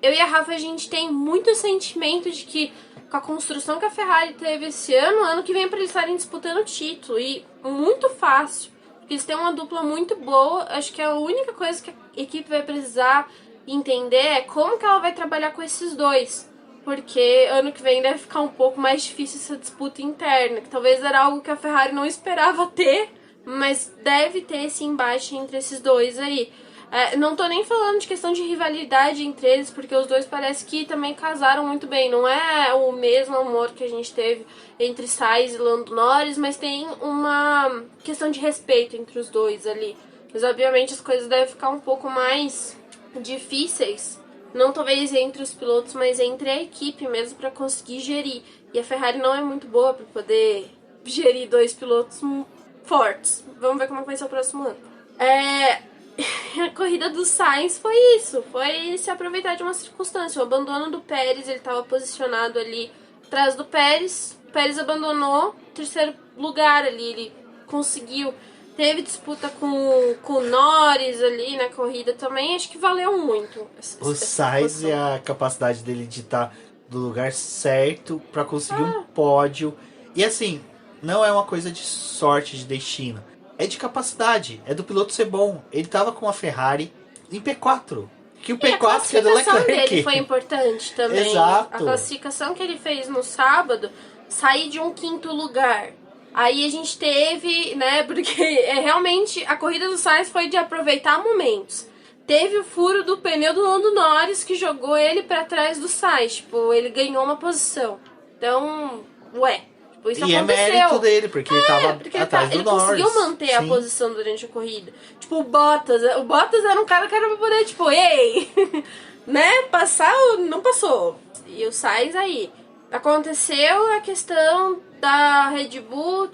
Eu e a Rafa, a gente tem muito sentimento de que com a construção que a Ferrari teve esse ano que vem para eles estarem disputando o título. E muito fácil. Porque eles têm uma dupla muito boa. Acho que a única coisa que a equipe vai precisar entender é como que ela vai trabalhar com esses dois. Porque ano que vem deve ficar um pouco mais difícil essa disputa interna. Que talvez era algo que a Ferrari não esperava ter, mas deve ter esse embate entre esses dois aí. Não tô nem falando de questão de rivalidade entre eles, porque os dois parece que também casaram muito bem. Não é o mesmo amor que a gente teve entre Sainz e Lando Norris, mas tem uma questão de respeito entre os dois ali. Mas obviamente as coisas devem ficar um pouco mais difíceis, não talvez entre os pilotos, mas entre a equipe mesmo, para conseguir gerir. E a Ferrari não é muito boa para poder gerir dois pilotos fortes. Vamos ver como vai ser o próximo ano. A corrida do Sainz foi isso, foi se aproveitar de uma circunstância. O abandono do Pérez, ele estava posicionado ali atrás do Pérez. O Pérez abandonou, terceiro lugar ali, ele conseguiu. Teve disputa com o Norris ali na corrida também, acho que valeu muito. O Sainz e a capacidade dele de estar no lugar certo para conseguir um pódio. E assim, não é uma coisa de sorte, de destino. É de capacidade, é do piloto ser bom. Ele tava com a Ferrari em P4. Que o P4 que é do Leclerc. A classificação dele foi importante também. Exato. A classificação que ele fez no sábado, sair de um quinto lugar. Aí a gente teve, né, porque realmente a corrida do Sainz foi de aproveitar momentos. Teve o furo do pneu do Lando Norris que jogou ele pra trás do Sainz, tipo, ele ganhou uma posição. Então, tipo, isso e aconteceu. É mérito dele, porque ele tava atrás do ele Norris. Ele conseguiu manter a posição durante a corrida. Tipo, o Bottas era um cara que era pra poder, tipo, ei, né, passar ou não passou. E o Sainz aí. Aconteceu a questão da Red Bull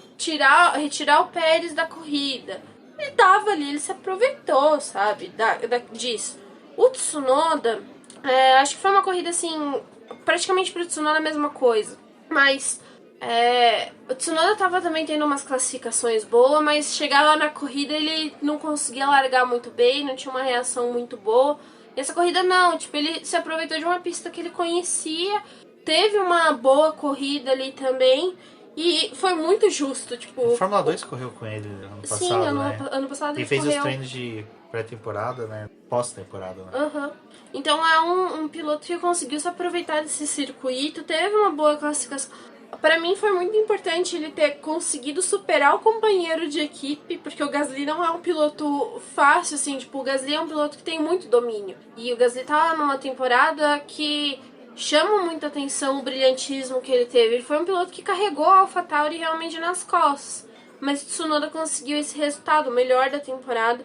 retirar o Pérez da corrida. Ele tava ali, ele se aproveitou, sabe, disso. O Tsunoda, acho que foi uma corrida assim, praticamente pro Tsunoda a mesma coisa. Mas o Tsunoda tava também tendo umas classificações boas, mas chegar lá na corrida ele não conseguia largar muito bem, não tinha uma reação muito boa. E essa corrida não, tipo, ele se aproveitou de uma pista que ele conhecia. Teve uma boa corrida ali também. E foi muito justo, tipo... A Fórmula 2 correu com ele ano passado, sim, ano passado ele fez correu. os treinos de pré-temporada, né? Pós-temporada, né? Uhum. Então é um piloto que conseguiu se aproveitar desse circuito. Teve uma boa classificação. Pra mim foi muito importante ele ter conseguido superar o companheiro de equipe, porque o Gasly não é um piloto fácil, assim, tipo, o Gasly é um piloto que tem muito domínio. E o Gasly tá numa temporada que... chama muita atenção o brilhantismo que ele teve. Ele foi um piloto que carregou a AlphaTauri realmente nas costas. Mas o Tsunoda conseguiu esse resultado, o melhor da temporada.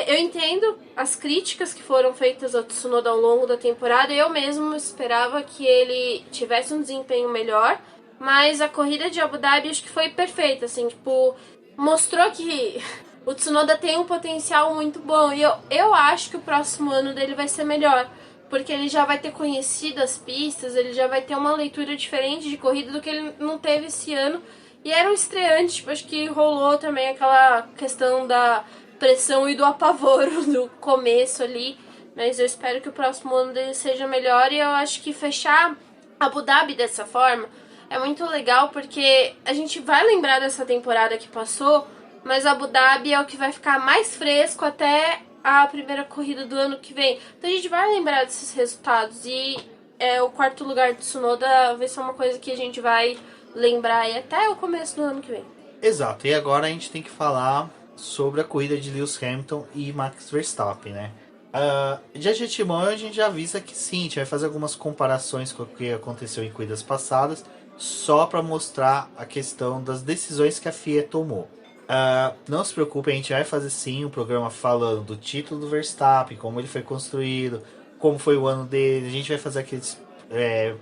Eu entendo as críticas que foram feitas ao Tsunoda ao longo da temporada. Eu mesmo esperava que ele tivesse um desempenho melhor. Mas a corrida de Abu Dhabi acho que foi perfeita, assim, tipo... mostrou que o Tsunoda tem um potencial muito bom. E eu acho que o próximo ano dele vai ser melhor. Porque ele já vai ter conhecido as pistas, ele já vai ter uma leitura diferente de corrida do que ele não teve esse ano. E era um estreante, tipo, acho que rolou também aquela questão da pressão e do apavoro do começo ali. Mas eu espero que o próximo ano dele seja melhor. E eu acho que fechar Abu Dhabi dessa forma é muito legal, porque a gente vai lembrar dessa temporada que passou, mas Abu Dhabi é o que vai ficar mais fresco até a primeira corrida do ano que vem. Então a gente vai lembrar desses resultados. E o quarto lugar do Tsunoda vai ser uma coisa que a gente vai lembrar aí até o começo do ano que vem. Exato. E agora a gente tem que falar sobre a corrida de Lewis Hamilton e Max Verstappen, né? De antemão a gente já avisa que sim, a gente vai fazer algumas comparações com o que aconteceu em corridas passadas, só para mostrar a questão das decisões que a FIA tomou. Não se preocupe, a gente vai fazer sim um programa falando do título do Verstappen, como ele foi construído, como foi o ano dele. A gente vai fazer aqueles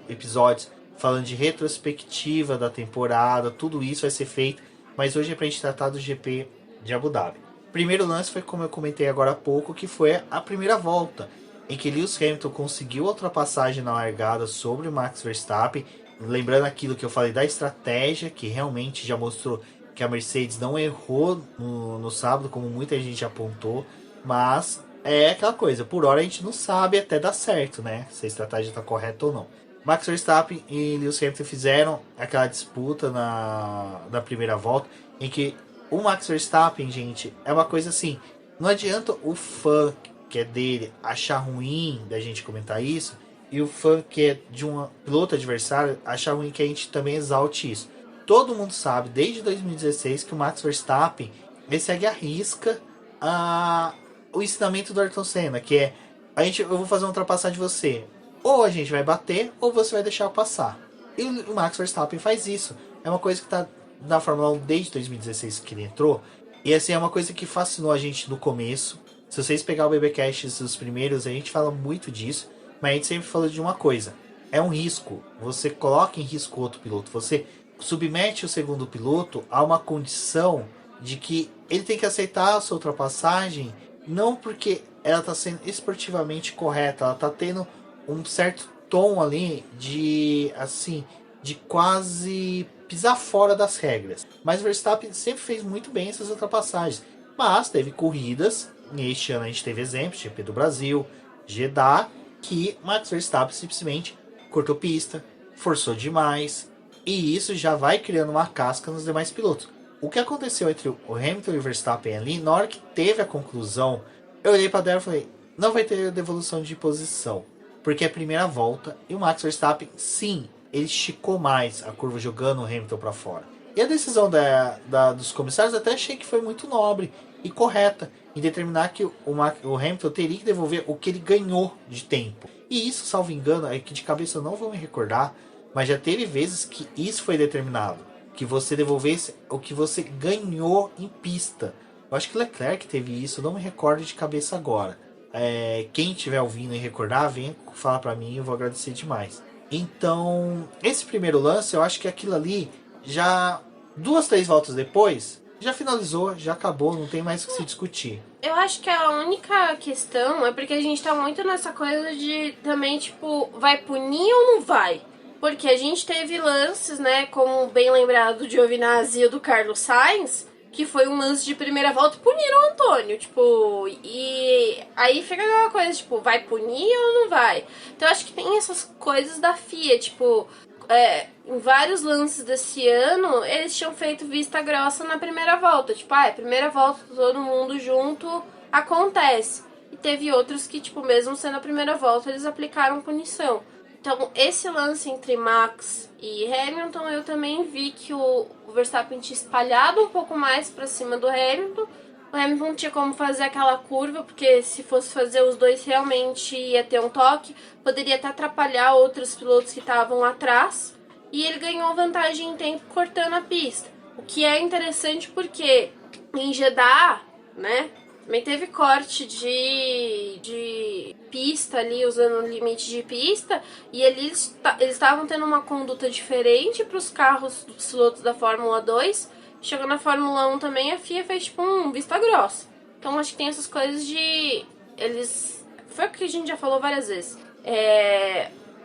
episódios falando de retrospectiva da temporada, tudo isso vai ser feito, mas hoje é pra gente tratar do GP de Abu Dhabi. O primeiro lance foi, como eu comentei agora há pouco, que foi a primeira volta, em que Lewis Hamilton conseguiu a ultrapassagem na largada sobre o Max Verstappen, lembrando aquilo que eu falei da estratégia, que realmente já mostrou que a Mercedes não errou no sábado, como muita gente apontou, mas é aquela coisa, por hora a gente não sabe até dar certo, né? Se a estratégia está correta ou não. Max Verstappen e Lewis Hamilton fizeram aquela disputa na primeira volta, em que o Max Verstappen, gente, é uma coisa assim, não adianta o fã que é dele achar ruim da gente comentar isso, e o fã que é de um piloto adversário achar ruim que a gente também exalte isso. Todo mundo sabe, desde 2016, que o Max Verstappen ele segue à risca o ensinamento do Ayrton Senna, que é, eu vou fazer uma ultrapassagem de você. Ou a gente vai bater, ou você vai deixar eu passar. E o Max Verstappen faz isso. É uma coisa que tá na Fórmula 1 desde 2016 que ele entrou. E assim, é uma coisa que fascinou a gente no começo. Se vocês pegar o BBcast, os primeiros, a gente fala muito disso. Mas a gente sempre falou de uma coisa. É um risco. Você coloca em risco outro piloto. Você submete o segundo piloto a uma condição de que ele tem que aceitar a sua ultrapassagem, não porque ela está sendo esportivamente correta, ela está tendo um certo tom ali de, assim, de quase pisar fora das regras. Mas o Verstappen sempre fez muito bem essas ultrapassagens. Mas teve corridas, e este ano a gente teve exemplos, GP do Brasil, Jeddah, que Max Verstappen simplesmente cortou pista, forçou demais, e isso já vai criando uma casca nos demais pilotos. O que aconteceu entre o Hamilton e o Verstappen ali, na hora que teve a conclusão, eu olhei para dela e falei, não vai ter devolução de posição, porque é a primeira volta, e o Max Verstappen, sim, ele esticou mais a curva jogando o Hamilton para fora. E a decisão dos comissários até achei que foi muito nobre e correta, em determinar que o Hamilton teria que devolver o que ele ganhou de tempo. E isso, salvo engano, é que de cabeça eu não vou me recordar, mas já teve vezes que isso foi determinado, que você devolvesse o que você ganhou em pista. Eu acho que Leclerc teve isso, eu não me recordo de cabeça agora. Quem estiver ouvindo e recordar, vem falar pra mim, eu vou agradecer demais. Então, esse primeiro lance, eu acho que aquilo ali, já 2, 3 voltas depois, já finalizou, já acabou, não tem mais o que se discutir. Eu acho que a única questão é porque a gente tá muito nessa coisa de também, tipo, vai punir ou não vai? Porque a gente teve lances, né, como bem lembrado do Giovinazzi e do Carlos Sainz, que foi um lance de primeira volta e puniram o Antônio, tipo, e aí fica aquela coisa, tipo, vai punir ou não vai? Então eu acho que tem essas coisas da FIA, tipo, em vários lances desse ano, eles tinham feito vista grossa na primeira volta, tipo, primeira volta, todo mundo junto, acontece. E teve outros que, tipo, mesmo sendo a primeira volta, eles aplicaram punição. Então, esse lance entre Max e Hamilton, eu também vi que o Verstappen tinha espalhado um pouco mais para cima do Hamilton. O Hamilton não tinha como fazer aquela curva, porque se fosse fazer os dois realmente ia ter um toque. Poderia até atrapalhar outros pilotos que estavam atrás. E ele ganhou vantagem em tempo cortando a pista. O que é interessante porque em Jeddah, né, também teve corte de pista ali, usando o limite de pista, e eles estavam tendo uma conduta diferente para os carros dos pilotos da Fórmula 2. Chegou na Fórmula 1 também, a FIA fez tipo vista grossa. Então acho que tem essas coisas de... Foi o que a gente já falou várias vezes.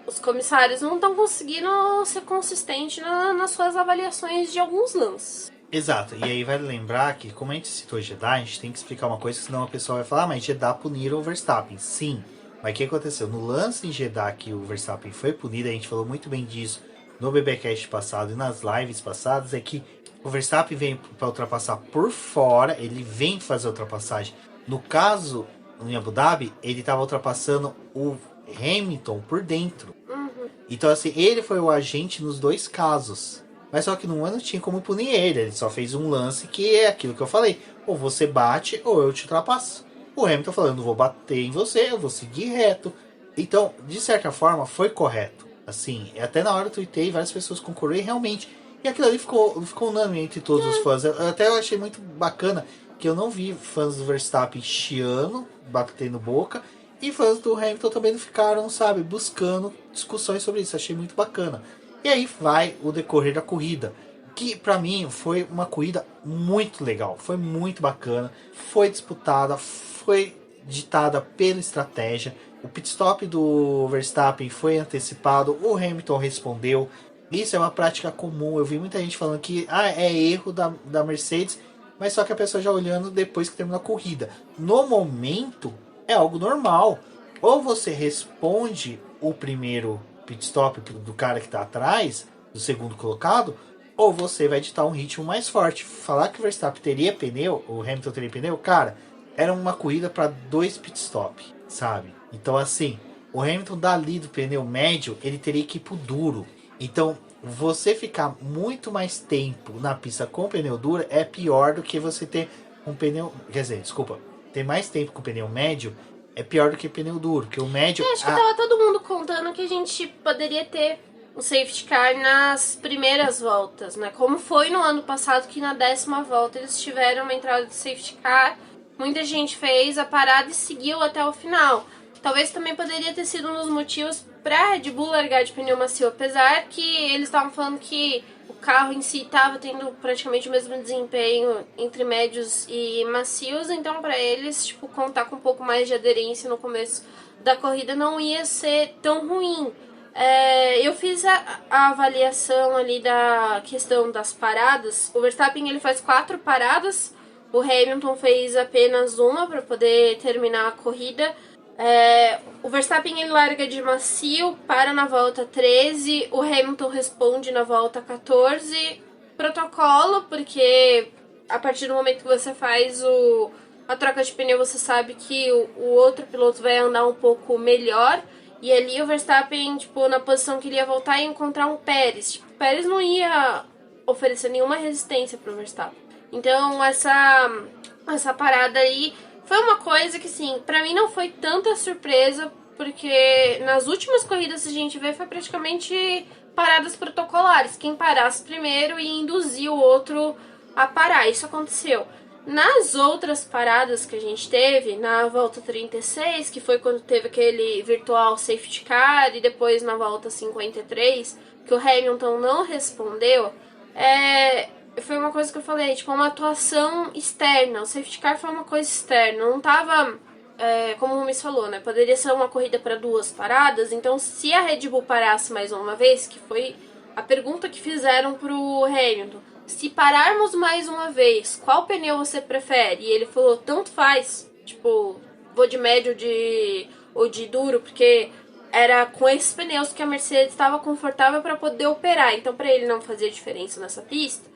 Os comissários não estão conseguindo ser consistentes nas suas avaliações de alguns lances. Exato, e aí vale lembrar que, como a gente citou Jeddah, a gente tem que explicar uma coisa, senão a pessoa vai falar, mas Jeddah puniram o Verstappen. Sim, mas o que aconteceu? No lance em Jeddah que o Verstappen foi punido, a gente falou muito bem disso no BBcast passado e nas lives passadas, é que o Verstappen vem para ultrapassar por fora, ele vem fazer a ultrapassagem. No caso, em Abu Dhabi, ele estava ultrapassando o Hamilton por dentro. Então, assim, ele foi o agente nos dois casos. Mas só que no ano tinha como punir ele só fez um lance que é aquilo que eu falei. Ou você bate, ou eu te ultrapasso. O Hamilton falou, eu não vou bater em você, eu vou seguir reto. Então, de certa forma, foi correto. Assim, até na hora eu tuitei, várias pessoas concordaram realmente. E aquilo ali ficou unânime entre todos os fãs. Eu achei muito bacana que eu não vi fãs do Verstappen chiando, batendo boca. E fãs do Hamilton também não ficaram, sabe, buscando discussões sobre isso. Achei muito bacana. E aí vai o decorrer da corrida, que pra mim foi uma corrida muito legal, foi muito bacana, foi disputada, foi ditada pela estratégia. O pit stop do Verstappen foi antecipado, o Hamilton respondeu. Isso é uma prática comum, eu vi muita gente falando que é erro da Mercedes, mas só que a pessoa já olhando depois que terminou a corrida. No momento, é algo normal. Ou você responde o primeiro pit stop do cara que está atrás, do segundo colocado, ou você vai ditar um ritmo mais forte. Falar que o Verstappen teria pneu, o Hamilton teria pneu, cara, era uma corrida para 2 pit stop, sabe? Então assim, o Hamilton dali do pneu médio, ele teria que ir pro duro. Então, você ficar muito mais tempo na pista com pneu duro é pior do que você ter um pneu, quer dizer, desculpa, ter mais tempo com o pneu médio é pior do que pneu duro, porque o médio... Acho que tava todo mundo contando que a gente poderia ter um safety car nas primeiras voltas, né? Como foi no ano passado, que na 10ª volta eles tiveram uma entrada de safety car, muita gente fez a parada e seguiu até o final. Talvez também poderia ter sido um dos motivos pra Red Bull largar de pneu macio, apesar que eles estavam falando que o carro em si estava tendo praticamente o mesmo desempenho entre médios e macios, então para eles, tipo, contar com um pouco mais de aderência no começo da corrida não ia ser tão ruim. Eu fiz a avaliação ali da questão das paradas. O Verstappen ele faz 4 paradas, o Hamilton fez apenas uma para poder terminar a corrida. O Verstappen ele larga de macio, para na volta 13, o Hamilton responde na volta 14. Protocolo, porque a partir do momento que você faz a troca de pneu, você sabe que o outro piloto vai andar um pouco melhor. E ali o Verstappen, tipo, na posição que ele ia voltar, ia encontrar um Pérez. Tipo, o Pérez não ia oferecer nenhuma resistência pro Verstappen. Então, essa parada aí foi uma coisa que, assim, pra mim não foi tanta surpresa, porque nas últimas corridas que a gente vê foi praticamente paradas protocolares. Quem parasse primeiro ia induzir o outro a parar. Isso aconteceu. Nas outras paradas que a gente teve, na volta 36, que foi quando teve aquele virtual safety car, e depois na volta 53, que o Hamilton não respondeu, foi uma coisa que eu falei, tipo, uma atuação externa. O safety car foi uma coisa externa, não tava, como o Miss falou, né? Poderia ser uma corrida para 2 paradas, então se a Red Bull parasse mais uma vez, que foi a pergunta que fizeram pro Hamilton, se pararmos mais uma vez, qual pneu você prefere? E ele falou, tanto faz, tipo, vou de médio ou de duro, porque era com esses pneus que a Mercedes estava confortável para poder operar. Então, para ele não fazer diferença nessa pista,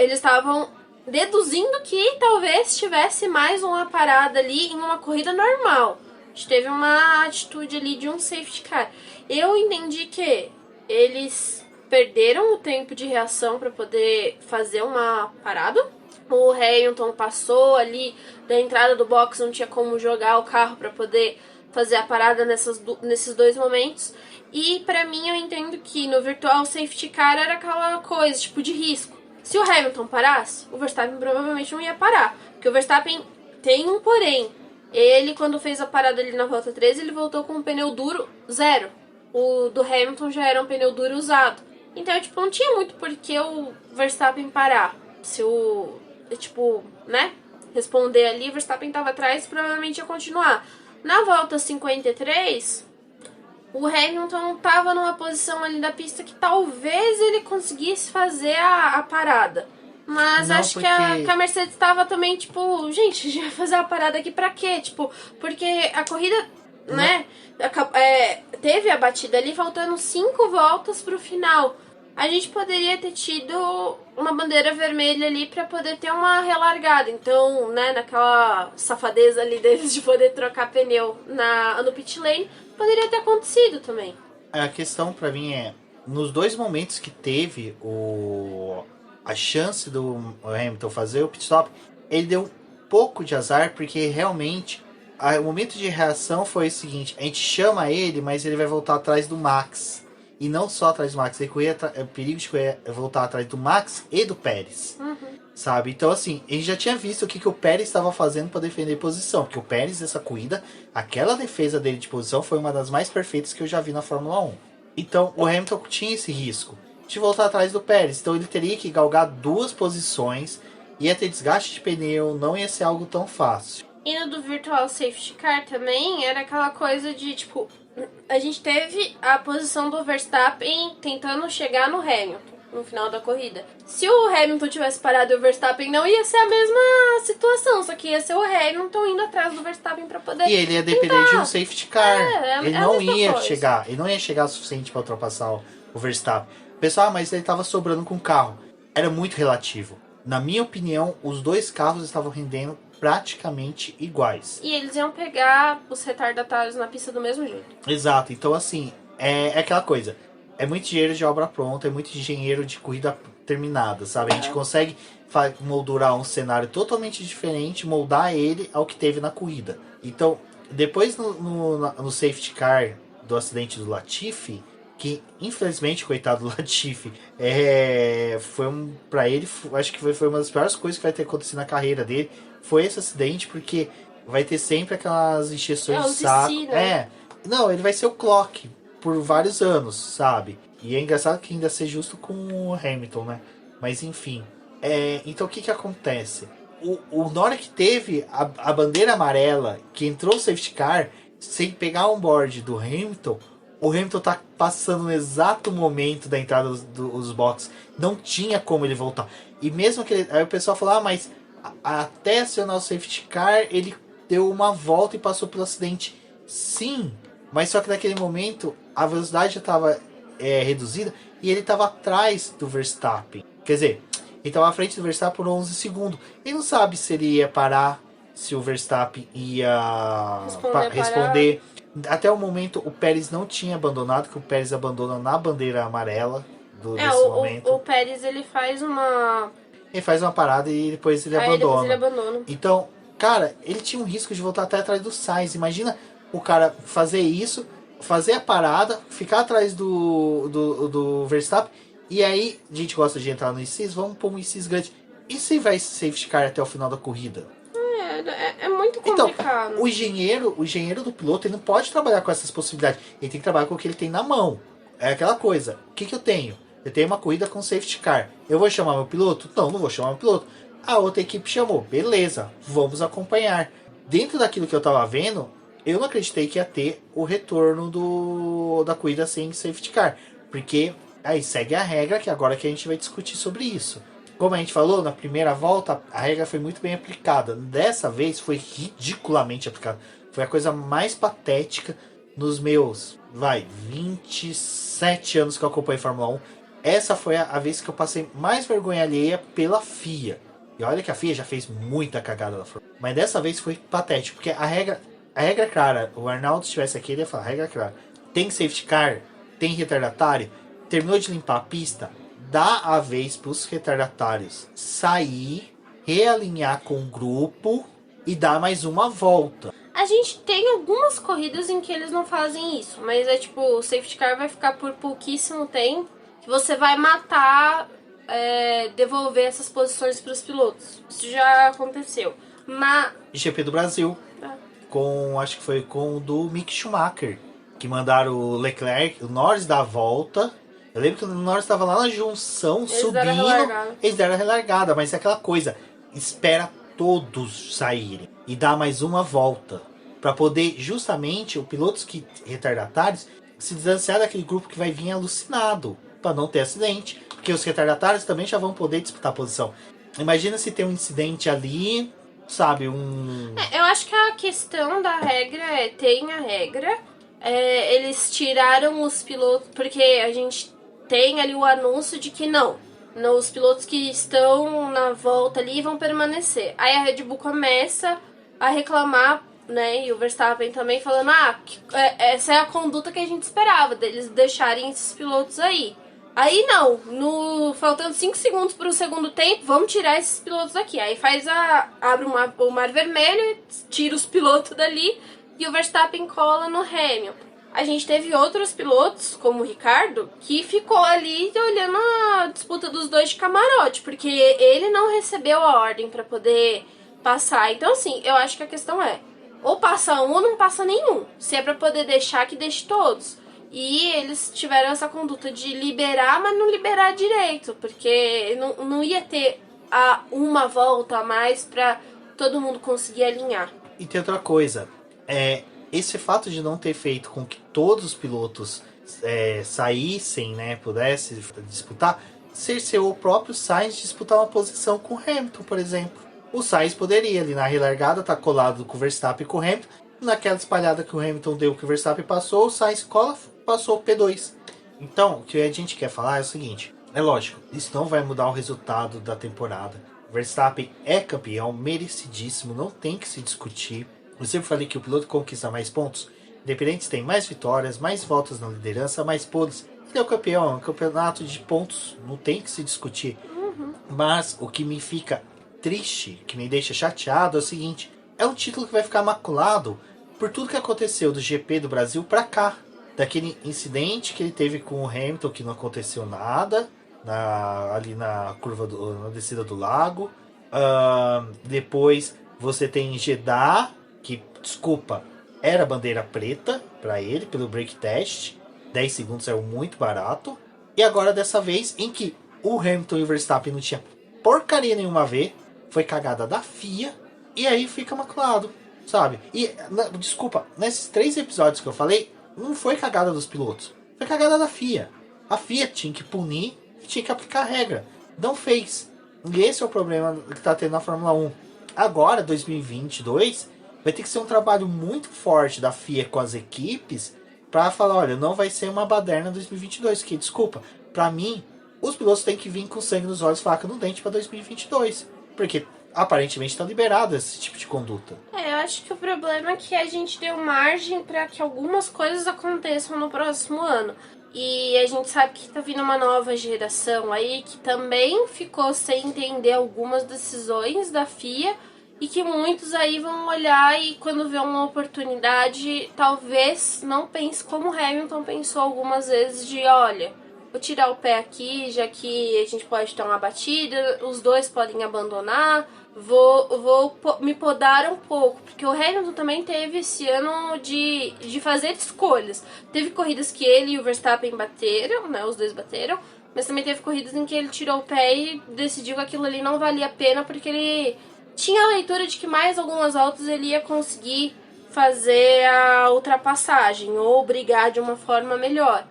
eles estavam deduzindo que talvez tivesse mais uma parada ali em uma corrida normal. A gente teve uma atitude ali de um safety car. Eu entendi que eles perderam o tempo de reação para poder fazer uma parada. O Hamilton passou ali da entrada do box, não tinha como jogar o carro para poder fazer a parada nesses 2 momentos. E para mim eu entendo que no virtual safety car era aquela coisa, tipo, de risco. Se o Hamilton parasse, o Verstappen provavelmente não ia parar, porque o Verstappen tem um porém. Ele, quando fez a parada ali na volta 13, ele voltou com um pneu duro 0. O do Hamilton já era um pneu duro usado. Então, tipo, não tinha muito por que o Verstappen parar. Se responder ali, o Verstappen tava atrás, provavelmente ia continuar. Na volta 53, o Hamilton tava numa posição ali da pista que talvez ele conseguisse fazer a parada. Mas acho que a Mercedes tava também, tipo, gente, a gente vai fazer a parada aqui pra quê? Tipo, porque a corrida, né, teve a batida ali, faltando 5 voltas pro final. A gente poderia ter tido uma bandeira vermelha ali pra poder ter uma relargada. Então, né, naquela safadeza ali deles de poder trocar pneu no pit lane, poderia ter acontecido também. A questão pra mim nos 2 momentos que teve a chance do Hamilton fazer o pit stop, ele deu um pouco de azar, porque realmente o momento de reação foi o seguinte: a gente chama ele, mas ele vai voltar atrás do Max. E não só atrás do Max, ele corria perigo de voltar atrás do Max e do Pérez. Sabe? Então, assim, a gente já tinha visto o que o Pérez estava fazendo para defender posição. Porque o Pérez, nessa corrida, aquela defesa dele de posição foi uma das mais perfeitas que eu já vi na Fórmula 1. Então, o Hamilton tinha esse risco de voltar atrás do Pérez. Então, ele teria que galgar 2 posições, ia ter desgaste de pneu, não ia ser algo tão fácil. E no do Virtual Safety Car também, era aquela coisa de, tipo, a gente teve a posição do Verstappen tentando chegar no Hamilton no final da corrida. Se o Hamilton tivesse parado e o Verstappen, não ia ser a mesma situação, só que ia ser o Hamilton indo atrás do Verstappen pra poder E ele ia depender de um safety car. Ele não ia coisa. chegar. Ele não ia chegar o suficiente pra ultrapassar o Verstappen. Pessoal, mas ele tava sobrando com o carro. Era muito relativo. Na minha opinião, os 2 carros estavam rendendo praticamente iguais. E eles iam pegar os retardatários na pista do mesmo jeito. Exato. Então, assim, é aquela coisa. É muito dinheiro de obra pronta, é muito dinheiro de corrida terminada, sabe? A gente consegue moldurar um cenário totalmente diferente, moldar ele ao que teve na corrida. Então, depois no safety car do acidente do Latifi, que infelizmente, coitado do Latifi, pra ele, acho que foi uma das piores coisas que vai ter acontecido na carreira dele, foi esse acidente, porque vai ter sempre aquelas injeções de saco. Né? Não, ele vai ser o Clock por vários anos, sabe? E é engraçado que ainda ser justo com o Hamilton, né? Mas enfim. Então o que acontece? Na hora que teve a bandeira amarela, que entrou o safety car, sem pegar um board do Hamilton, o Hamilton tá passando no exato momento da entrada dos boxes. Não tinha como ele voltar. E mesmo que aí o pessoal falou, mas até acionar o safety car, ele deu uma volta e passou pelo acidente. Sim, mas só que naquele momento a velocidade já estava reduzida e ele estava atrás do Verstappen. Quer dizer, ele estava à frente do Verstappen por 11 segundos. Ele não sabe se ele ia parar, se o Verstappen ia responder. Até o momento o Pérez não tinha abandonado, que o Pérez abandona na bandeira amarela desse momento. O Pérez ele faz uma parada e depois ele abandona. Depois ele abandona. Então, cara, ele tinha um risco de voltar até atrás do Sainz. Imagina o cara fazer isso, fazer a parada, ficar atrás do Verstappen, e aí a gente gosta de entrar no ICIS, vamos pôr um ICIS grande. E se vai safety car até o final da corrida? É muito complicado. Então, o engenheiro do piloto, ele não pode trabalhar com essas possibilidades. Ele tem que trabalhar com o que ele tem na mão. É aquela coisa. O que eu tenho? Eu tenho uma corrida com safety car. Eu vou chamar meu piloto? Não vou chamar meu piloto. A outra equipe chamou. Beleza, vamos acompanhar. Dentro daquilo que eu tava vendo, eu não acreditei que ia ter o retorno da corrida sem safety car. Porque aí segue a regra, que agora que a gente vai discutir sobre isso. Como a gente falou, na primeira volta, a regra foi muito bem aplicada. Dessa vez, foi ridiculamente aplicada. Foi a coisa mais patética nos meus, 27 anos que eu acompanho Fórmula 1. Essa foi a vez que eu passei mais vergonha alheia pela FIA. E olha que a FIA já fez muita cagada na Fórmula 1. Mas dessa vez foi patético, porque a regra é clara. O Arnaldo, se estivesse aqui, ele ia falar, a regra é clara. Tem safety car, tem retardatário, terminou de limpar a pista, dá a vez para os retardatários sair, realinhar com o grupo e dar mais uma volta. A gente tem algumas corridas em que eles não fazem isso, mas é tipo, o safety car vai ficar por pouquíssimo tempo, que você vai matar, devolver essas posições para os pilotos. Isso já aconteceu. GP do Brasil, acho que foi com o do Mick Schumacher, que mandaram o Leclerc, o Norris dar a volta. Eu lembro que o Norris estava lá na junção, subindo, eles deram a relargada, mas é aquela coisa, espera todos saírem e dá mais uma volta, para poder justamente os pilotos retardatários se distanciar daquele grupo que vai vir alucinado, para não ter acidente, porque os retardatários também já vão poder disputar a posição. Imagina se tem um incidente ali, sabe, eu acho que a questão da regra tem a regra, eles tiraram os pilotos, porque a gente tem ali o anúncio de que não, os pilotos que estão na volta ali vão permanecer. Aí a Red Bull começa a reclamar, né, e o Verstappen também falando, essa é a conduta que a gente esperava, deles deixarem esses pilotos aí. Aí não, faltando 5 segundos para o segundo tempo, vamos tirar esses pilotos aqui. Aí abre o mar vermelho, tira os pilotos dali e o Verstappen cola no Hamilton. A gente teve outros pilotos, como o Ricardo, que ficou ali olhando a disputa dos dois de camarote, porque ele não recebeu a ordem para poder passar. Então, assim, eu acho que a questão é, ou passa um ou não passa nenhum. Se é para poder deixar, que deixe todos. E eles tiveram essa conduta de liberar, mas não liberar direito, porque não ia ter uma volta a mais para todo mundo conseguir alinhar. E tem outra coisa, esse fato de não ter feito com que todos os pilotos saíssem, né, pudessem disputar, cerceou o próprio Sainz disputar uma posição com o Hamilton, por exemplo. O Sainz poderia ali na relargada estar colado com o Verstappen e com o Hamilton. Naquela espalhada que o Hamilton deu, que o Verstappen passou, o Sainz passou o P2. Então, o que a gente quer falar é o seguinte, é lógico, isso não vai mudar o resultado da temporada. O Verstappen é campeão, merecidíssimo, não tem que se discutir. Eu sempre falei que o piloto conquista mais pontos, independente se tem mais vitórias, mais voltas na liderança, mais poles. Ele é o campeão, é um campeonato de pontos, não tem que se discutir. Mas o que me fica triste, que me deixa chateado é o seguinte, é um título que vai ficar maculado por tudo que aconteceu do GP do Brasil pra cá. Daquele incidente que ele teve com o Hamilton, que não aconteceu nada, ali na na descida do lago. Depois você tem Jeddah, que, desculpa, era bandeira preta para ele, pelo break test. 10 segundos era muito barato. E agora dessa vez, em que o Hamilton e o Verstappen não tinha porcaria nenhuma a ver, foi cagada da FIA, e aí fica maculado, sabe? E, desculpa, nesses 3 episódios que eu falei, não foi cagada dos pilotos, foi cagada da FIA. A FIA tinha que punir, tinha que aplicar a regra. Não fez. E esse é o problema que tá tendo na Fórmula 1. Agora, 2022, vai ter que ser um trabalho muito forte da FIA com as equipes para falar, olha, não vai ser uma baderna 2022, que, desculpa, para mim, os pilotos têm que vir com sangue nos olhos, faca no dente para 2022. Porque aparentemente está liberado esse tipo de conduta. Eu acho que o problema é que a gente deu margem para que algumas coisas aconteçam no próximo ano. E a gente sabe que tá vindo uma nova geração aí que também ficou sem entender algumas decisões da FIA e que muitos aí vão olhar e quando vê uma oportunidade, talvez não pense como o Hamilton pensou algumas vezes de, olha, vou tirar o pé aqui, já que a gente pode ter uma batida, os dois podem abandonar, vou me podar um pouco, porque o Hamilton também teve esse ano de fazer escolhas. Teve corridas que ele e o Verstappen bateram, né, os dois bateram, mas também teve corridas em que ele tirou o pé e decidiu que aquilo ali não valia a pena, porque ele tinha a leitura de que mais algumas voltas ele ia conseguir fazer a ultrapassagem ou brigar de uma forma melhor.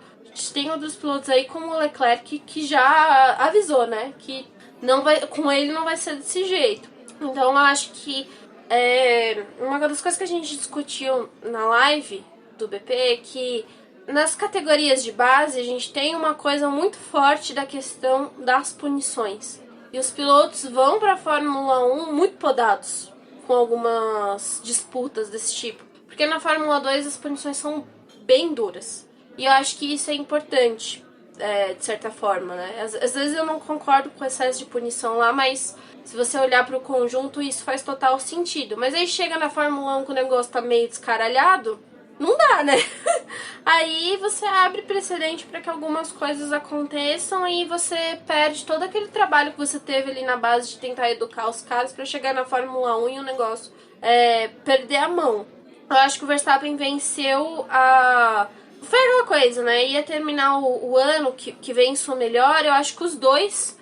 Tem outros pilotos aí como o Leclerc que já avisou, né, que não vai, com ele não vai ser desse jeito. Então eu acho que uma das coisas que a gente discutiu na live do BP é que nas categorias de base a gente tem uma coisa muito forte da questão das punições. E os pilotos vão para a Fórmula 1 muito podados com algumas disputas desse tipo. Porque na Fórmula 2 as punições são bem duras. E eu acho que isso é importante, de certa forma, né? Às vezes eu não concordo com o excesso de punição lá, mas se você olhar para o conjunto, isso faz total sentido. Mas aí chega na Fórmula 1 que o negócio tá meio descaralhado, não dá, né? Aí você abre precedente para que algumas coisas aconteçam e você perde todo aquele trabalho que você teve ali na base de tentar educar os caras para chegar na Fórmula 1 e o negócio perder a mão. Eu acho que o Verstappen venceu a... Foi aquela coisa, né? Ia terminar o ano que venceu melhor. Eu acho que os dois,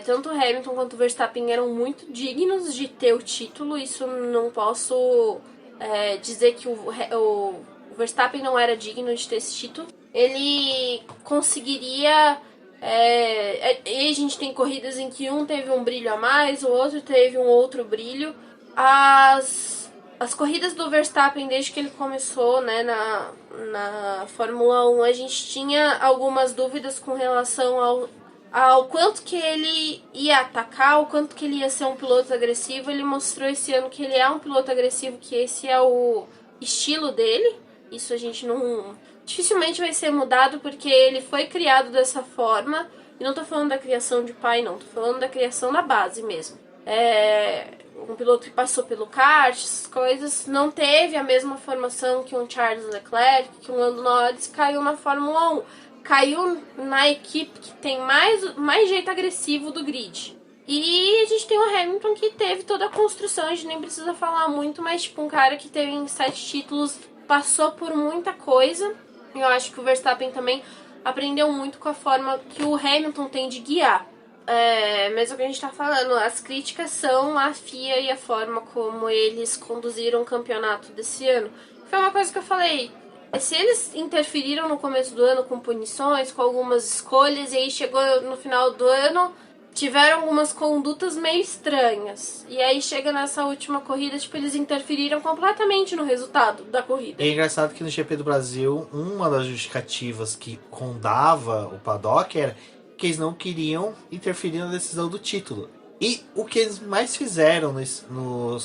tanto o Hamilton quanto o Verstappen, eram muito dignos de ter o título. Isso não posso dizer que o Verstappen não era digno de ter esse título. Ele conseguiria... e a gente tem corridas em que um teve um brilho a mais, o outro teve um outro brilho. As corridas do Verstappen, desde que ele começou, né, na Fórmula 1, a gente tinha algumas dúvidas com relação ao quanto que ele ia atacar, o quanto que ele ia ser um piloto agressivo. Ele mostrou esse ano que ele é um piloto agressivo, que esse é o estilo dele. Isso a gente não... dificilmente vai ser mudado, porque ele foi criado dessa forma. E não tô falando da criação de pai, não. Tô falando da criação da base mesmo. Um piloto que passou pelo kart, essas coisas, não teve a mesma formação que um Charles Leclerc, que um Lando Norris, caiu na Fórmula 1. Caiu na equipe que tem mais jeito agressivo do grid. E a gente tem o Hamilton, que teve toda a construção, a gente nem precisa falar muito, mas tipo, um cara que teve 7 títulos, passou por muita coisa. E eu acho que o Verstappen também aprendeu muito com a forma que o Hamilton tem de guiar. Mas o que a gente tá falando, as críticas são a FIA e a forma como eles conduziram o campeonato desse ano. Foi uma coisa que eu falei, se eles interferiram no começo do ano com punições, com algumas escolhas, e aí chegou no final do ano, tiveram algumas condutas meio estranhas. E aí chega nessa última corrida, tipo, eles interferiram completamente no resultado da corrida. É engraçado que no GP do Brasil, uma das justificativas que rondava o paddock era que eles não queriam interferir na decisão do título. E o que eles mais fizeram no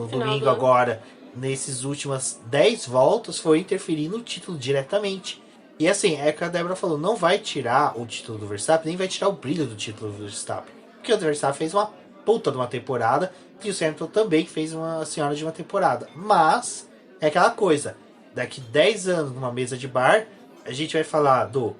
domingo agora, nesses últimas 10 voltas, foi interferir no título diretamente. E assim, é o que a Débora falou, não vai tirar o título do Verstappen, nem vai tirar o brilho do título do Verstappen. porque o Verstappen fez uma puta de uma temporada e o Hamilton também fez uma senhora de uma temporada. Mas é aquela coisa, daqui 10 anos numa mesa de bar, a gente vai falar do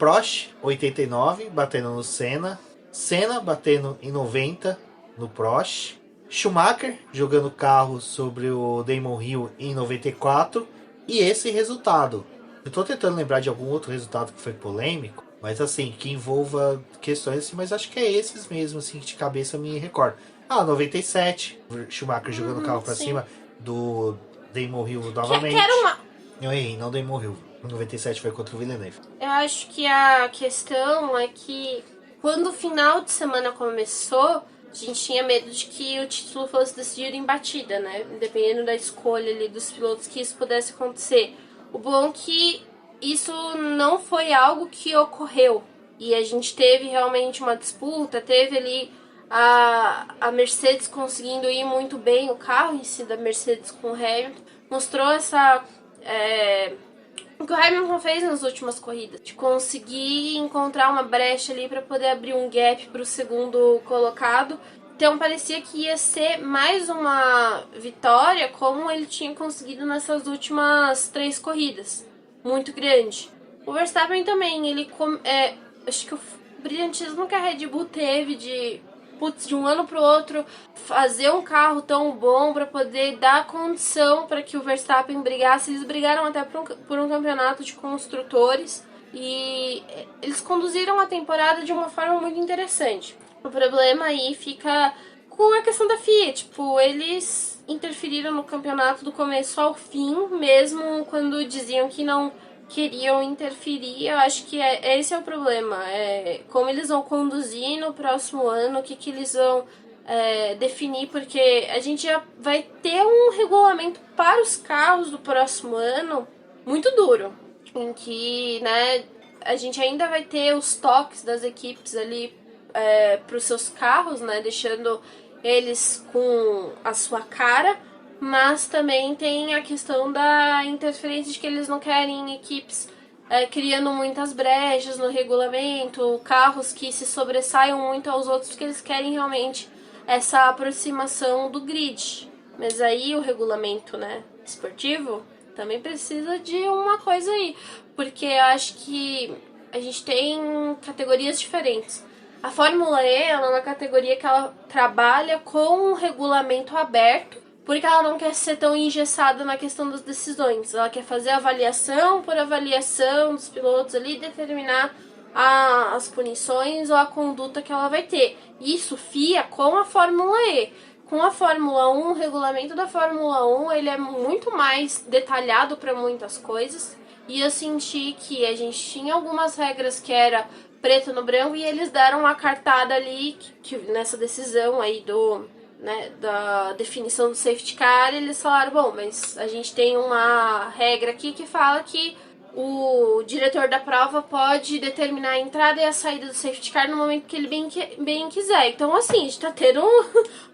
Prost 89 batendo no Senna, Senna batendo em 90 no Prost, Schumacher jogando carro sobre o Damon Hill em 94 e esse resultado. Eu tô tentando lembrar de algum outro resultado que foi polêmico, mas assim, que envolva questões assim, mas acho que é esses mesmo, assim, que de cabeça me recordo. 97, Schumacher jogando carro pra cima do Damon Hill novamente. Eu errei, não Damon Hill. 97 foi contra o Villeneuve. Eu acho que a questão é que quando o final de semana começou, a gente tinha medo de que o título fosse decidido em batida, né? Dependendo da escolha ali dos pilotos, que isso pudesse acontecer. O bom é que isso não foi algo que ocorreu. E a gente teve realmente uma disputa, teve ali a Mercedes conseguindo ir muito bem, o carro em si da Mercedes com o Hamilton. Mostrou essa... o que o Hamilton fez nas últimas corridas, de conseguir encontrar uma brecha ali para poder abrir um gap para o segundo colocado. Então parecia que ia ser mais uma vitória como ele tinha conseguido nessas últimas 3 corridas, muito grande. O Verstappen também, ele acho que o brilhantismo que a Red Bull teve de um ano para o outro fazer um carro tão bom para poder dar condição para que o Verstappen brigasse. Eles brigaram até por um campeonato de construtores e eles conduziram a temporada de uma forma muito interessante. O problema aí fica com a questão da FIA, tipo, eles interferiram no campeonato do começo ao fim, mesmo quando diziam que não queriam interferir. Eu acho que esse é o problema, como eles vão conduzir no próximo ano, o que eles vão definir, porque a gente já vai ter um regulamento para os carros do próximo ano muito duro, em que, né, a gente ainda vai ter os toques das equipes ali para os seus carros, né, deixando eles com a sua cara, mas também tem a questão da interferência de que eles não querem equipes criando muitas brechas no regulamento, carros que se sobressaiam muito aos outros, porque eles querem realmente essa aproximação do grid. Mas aí o regulamento, né, esportivo também precisa de uma coisa aí, porque eu acho que a gente tem categorias diferentes. A Fórmula E ela é uma categoria que ela trabalha com um regulamento aberto, porque ela não quer ser tão engessada na questão das decisões. Ela quer fazer avaliação por avaliação dos pilotos ali, determinar as punições ou a conduta que ela vai ter. Isso FIA com a Fórmula E. Com a Fórmula 1, o regulamento da Fórmula 1 ele é muito mais detalhado para muitas coisas. E eu senti que a gente tinha algumas regras que era preto no branco e eles deram uma cartada ali que nessa decisão aí da definição do safety car, eles falaram, bom, mas a gente tem uma regra aqui que fala que o diretor da prova pode determinar a entrada e a saída do safety car no momento que ele bem quiser. Então, assim, a gente tá tendo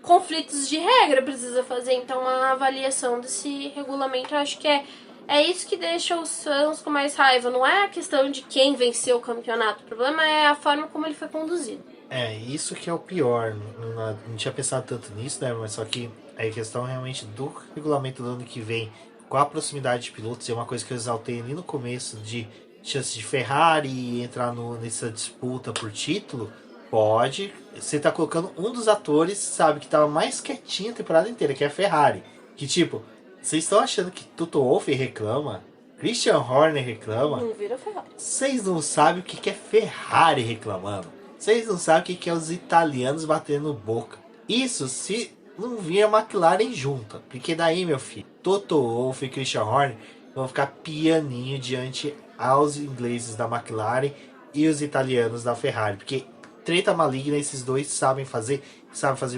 conflitos de regra, precisa fazer, então, uma avaliação desse regulamento. Eu acho que é isso que deixa os fãs com mais raiva. Não é a questão de quem venceu o campeonato, o problema é a forma como ele foi conduzido. Isso que é o pior. Não tinha pensado tanto nisso, né? Mas só que a questão realmente do regulamento do ano que vem, com a proximidade de pilotos, é uma coisa que eu exaltei ali no começo, de chance de Ferrari entrar nessa disputa por título. Pode. Você tá colocando um dos atores, sabe, que tava mais quietinho a temporada inteira, que é a Ferrari. Que tipo, vocês estão achando que Toto Wolff reclama? Christian Horner reclama? Não vira Ferrari. Vocês não sabem o que é Ferrari reclamando. Vocês não sabem o que é os italianos batendo boca. Isso se não vir a McLaren junta. Porque daí, meu filho, Toto Wolff e Christian Horner vão ficar pianinho diante aos ingleses da McLaren e os italianos da Ferrari. Porque treta maligna esses dois sabem fazer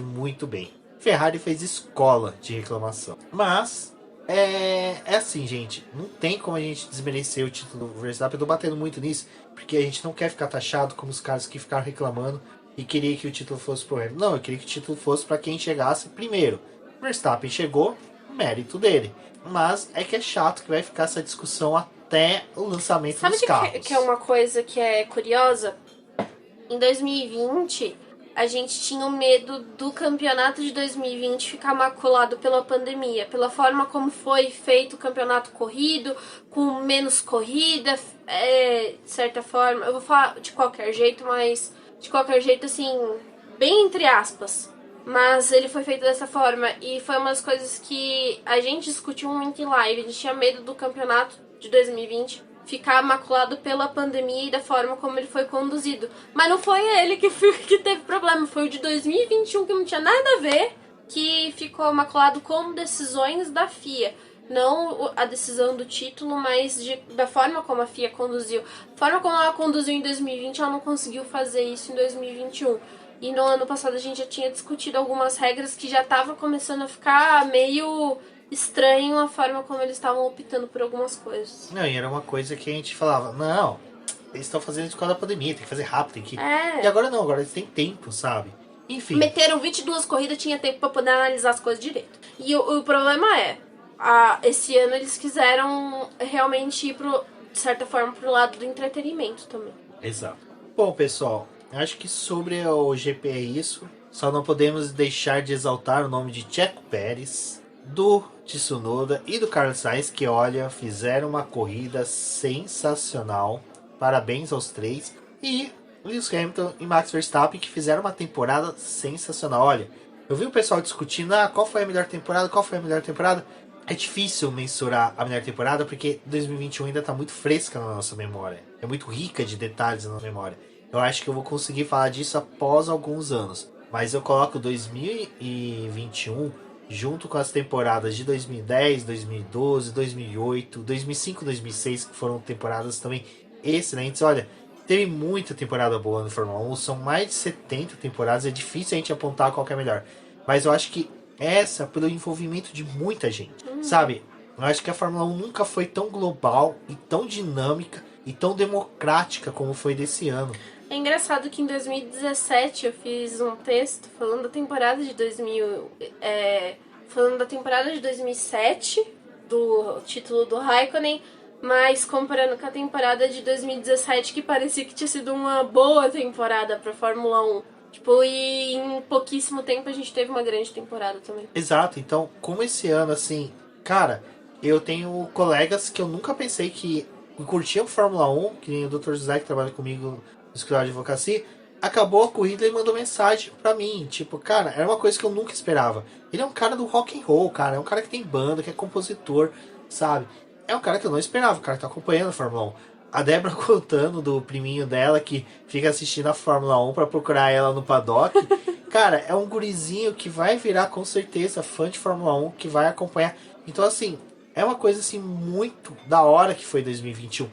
muito bem. Ferrari fez escola de reclamação. Mas é assim, gente. Não tem como a gente desmerecer o título do Verstappen. Eu tô batendo muito nisso, porque a gente não quer ficar taxado como os caras que ficaram reclamando e queria que o título fosse pro Hamilton. Não, eu queria que o título fosse para quem chegasse primeiro. O Verstappen chegou, mérito dele. Mas é que é chato que vai ficar essa discussão até o lançamento dos carros. Sabe que é uma coisa que é curiosa? em 2020, a gente tinha o medo do campeonato de 2020 ficar maculado pela pandemia, pela forma como foi feito o campeonato corrido, com menos corrida, de certa forma. Eu vou falar de qualquer jeito, mas de qualquer jeito, assim, bem entre aspas. Mas ele foi feito dessa forma e foi uma das coisas que a gente discutiu muito em live. A gente tinha medo do campeonato de 2020 ficar maculado pela pandemia e da forma como ele foi conduzido. Mas não foi ele que teve problema, foi o de 2021 que não tinha nada a ver, que ficou maculado com decisões da FIA. Não a decisão do título, mas da forma como a FIA conduziu. A forma como ela conduziu em 2020, ela não conseguiu fazer isso em 2021. E no ano passado a gente já tinha discutido algumas regras que já tava começando a ficar meio estranho a forma como eles estavam optando por algumas coisas. Não, e era uma coisa que a gente falava, não, eles estão fazendo isso por causa da pandemia, tem que fazer rápido, tem que... E agora não, agora eles têm tempo, sabe? Enfim. Meteram 22 corridas, tinha tempo pra poder analisar as coisas direito. E o problema é, esse ano eles quiseram realmente ir, de certa forma, pro lado do entretenimento também. Exato. Bom, pessoal, acho que sobre o GP é isso. Só não podemos deixar de exaltar o nome de Checo Pérez, do Tsunoda e do Carlos Sainz, que, olha, fizeram uma corrida sensacional. Parabéns aos três. E Lewis Hamilton e Max Verstappen, que fizeram uma temporada sensacional. Olha, eu vi o pessoal discutindo, qual foi a melhor temporada, qual foi a melhor temporada. É difícil mensurar a melhor temporada, porque 2021 ainda está muito fresca na nossa memória. É muito rica de detalhes na nossa memória. Eu acho que eu vou conseguir falar disso após alguns anos. Mas eu coloco 2021 junto com as temporadas de 2010, 2012, 2008, 2005, 2006, que foram temporadas também excelentes. Olha, teve muita temporada boa no Fórmula 1. São mais de 70 temporadas. É difícil a gente apontar qual que é melhor. Mas eu acho que essa, pelo envolvimento de muita gente, sabe? Eu acho que a Fórmula 1 nunca foi tão global e tão dinâmica e tão democrática como foi desse ano. É engraçado que em 2017 eu fiz um texto falando da temporada de 2007, do título do Raikkonen, mas comparando com a temporada de 2017, que parecia que tinha sido uma boa temporada pra Fórmula 1. Tipo, e em pouquíssimo tempo a gente teve uma grande temporada também. Exato, então, como esse ano, assim, cara, eu tenho colegas que eu nunca pensei que curtiam Fórmula 1, que nem o Dr. José, que trabalha comigo no escritório de advocacia, acabou a corrida e mandou mensagem pra mim, tipo, cara, era uma coisa que eu nunca esperava. Ele é um cara do rock and roll, cara, é um cara que tem banda, que é compositor, sabe? É um cara que eu não esperava, o cara que tá acompanhando a Fórmula 1. A Débora contando do priminho dela que fica assistindo a Fórmula 1 pra procurar ela no paddock. Cara, é um gurizinho que vai virar com certeza fã de Fórmula 1, que vai acompanhar. Então, assim, é uma coisa assim muito da hora que foi 2021.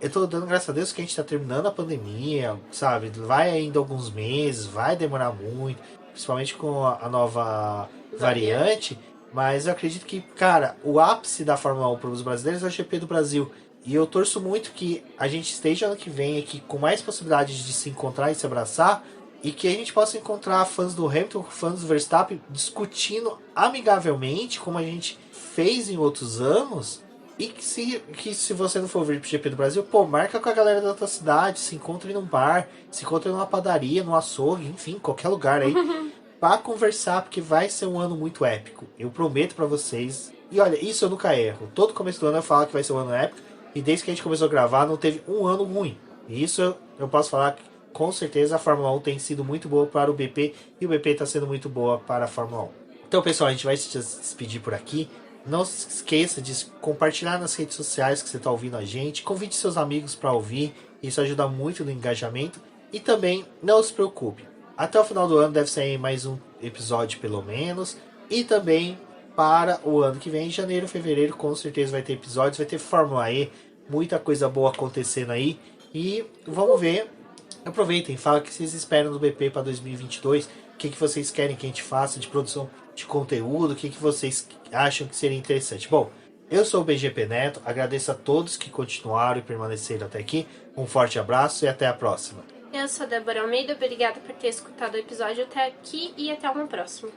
Eu tô dando graças a Deus que a gente tá terminando a pandemia, sabe? Vai ainda alguns meses, vai demorar muito, principalmente com a nova variante. Mas eu acredito que, cara, o ápice da Fórmula 1 para os brasileiros é o GP do Brasil. E eu torço muito que a gente esteja ano que vem aqui com mais possibilidades de se encontrar e se abraçar. E que a gente possa encontrar fãs do Hamilton, fãs do Verstappen, discutindo amigavelmente, como a gente fez em outros anos. E que se você não for vir pro GP do Brasil, pô, marca com a galera da tua cidade, se encontre num bar, se encontre numa padaria, num açougue, enfim, qualquer lugar aí. Pra conversar, porque vai ser um ano muito épico. Eu prometo pra vocês. E olha, isso eu nunca erro. Todo começo do ano eu falo que vai ser um ano épico. E desde que a gente começou a gravar, não teve um ano ruim. E isso eu posso falar que, com certeza, a Fórmula 1 tem sido muito boa para o BP. E o BP está sendo muito boa para a Fórmula 1. Então, pessoal, a gente vai se despedir por aqui. Não se esqueça de compartilhar nas redes sociais que você está ouvindo a gente. Convide seus amigos para ouvir. Isso ajuda muito no engajamento. E também, não se preocupe. Até o final do ano deve sair mais um episódio, pelo menos. E também, para o ano que vem, em janeiro, fevereiro, com certeza vai ter episódios. Vai ter Fórmula E. Muita coisa boa acontecendo aí. E vamos ver. Aproveitem, fala o que vocês esperam do BP para 2022. O que vocês querem que a gente faça de produção de conteúdo. O que vocês acham que seria interessante. Bom, eu sou o BGP Neto. Agradeço a todos que continuaram e permaneceram até aqui. Um forte abraço e até a próxima. Eu sou a Débora Almeida. Obrigada por ter escutado o episódio até aqui e até uma próxima.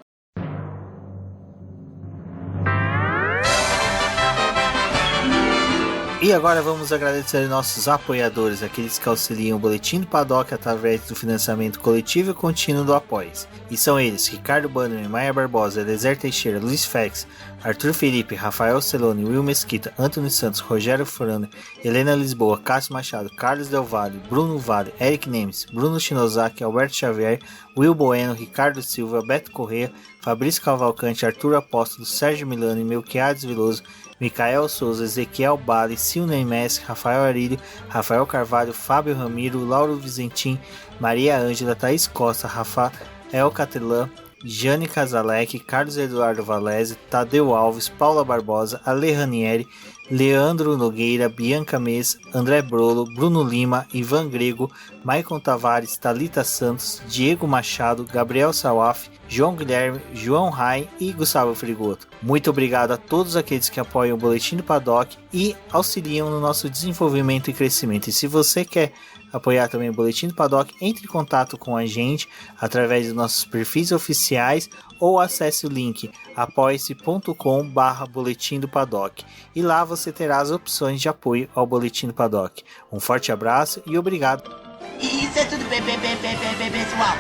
E agora vamos agradecer nossos apoiadores, aqueles que auxiliam o Boletim do Paddock através do financiamento coletivo e contínuo do Apoia-se. E são eles: Ricardo Bannerman, Maia Barbosa, Eliezer Teixeira, Luiz Félix, Arthur Felipe, Rafael Celone, Will Mesquita, Antônio Santos, Rogério Furano, Helena Lisboa, Cássio Machado, Carlos Del Valle, Bruno Vale, Eric Nemes, Bruno Shinozaki, Alberto Xavier, Will Bueno, Ricardo Silva, Beto Corrêa, Fabrício Cavalcante, Arthur Apóstolo, Sérgio Milani, Melquiades Veloso, Micael Souza, Ezequiel Bale, Silney Messi, Rafael Arílio, Rafael Carvalho, Fábio Ramiro, Lauro Vizentim, Maria Ângela, Thaís Costa, Rafael Catelã, Jane Casalec, Carlos Eduardo Valese, Tadeu Alves, Paula Barbosa, Ale Ranieri, Leandro Nogueira, Bianca Mês, André Brolo, Bruno Lima, Ivan Grego, Maicon Tavares, Thalita Santos, Diego Machado, Gabriel Sawaf, João Guilherme, João Rai e Gustavo Frigoto. Muito obrigado a todos aqueles que apoiam o Boletim do Paddock e auxiliam no nosso desenvolvimento e crescimento. E se você quer apoiar também o Boletim do Paddock, entre em contato com a gente através dos nossos perfis oficiais ou acesse o link apoia-se.com/Boletim do Paddock e lá você terá as opções de apoio ao Boletim do Paddock. Um forte abraço e obrigado. Isso é tudo, pessoal.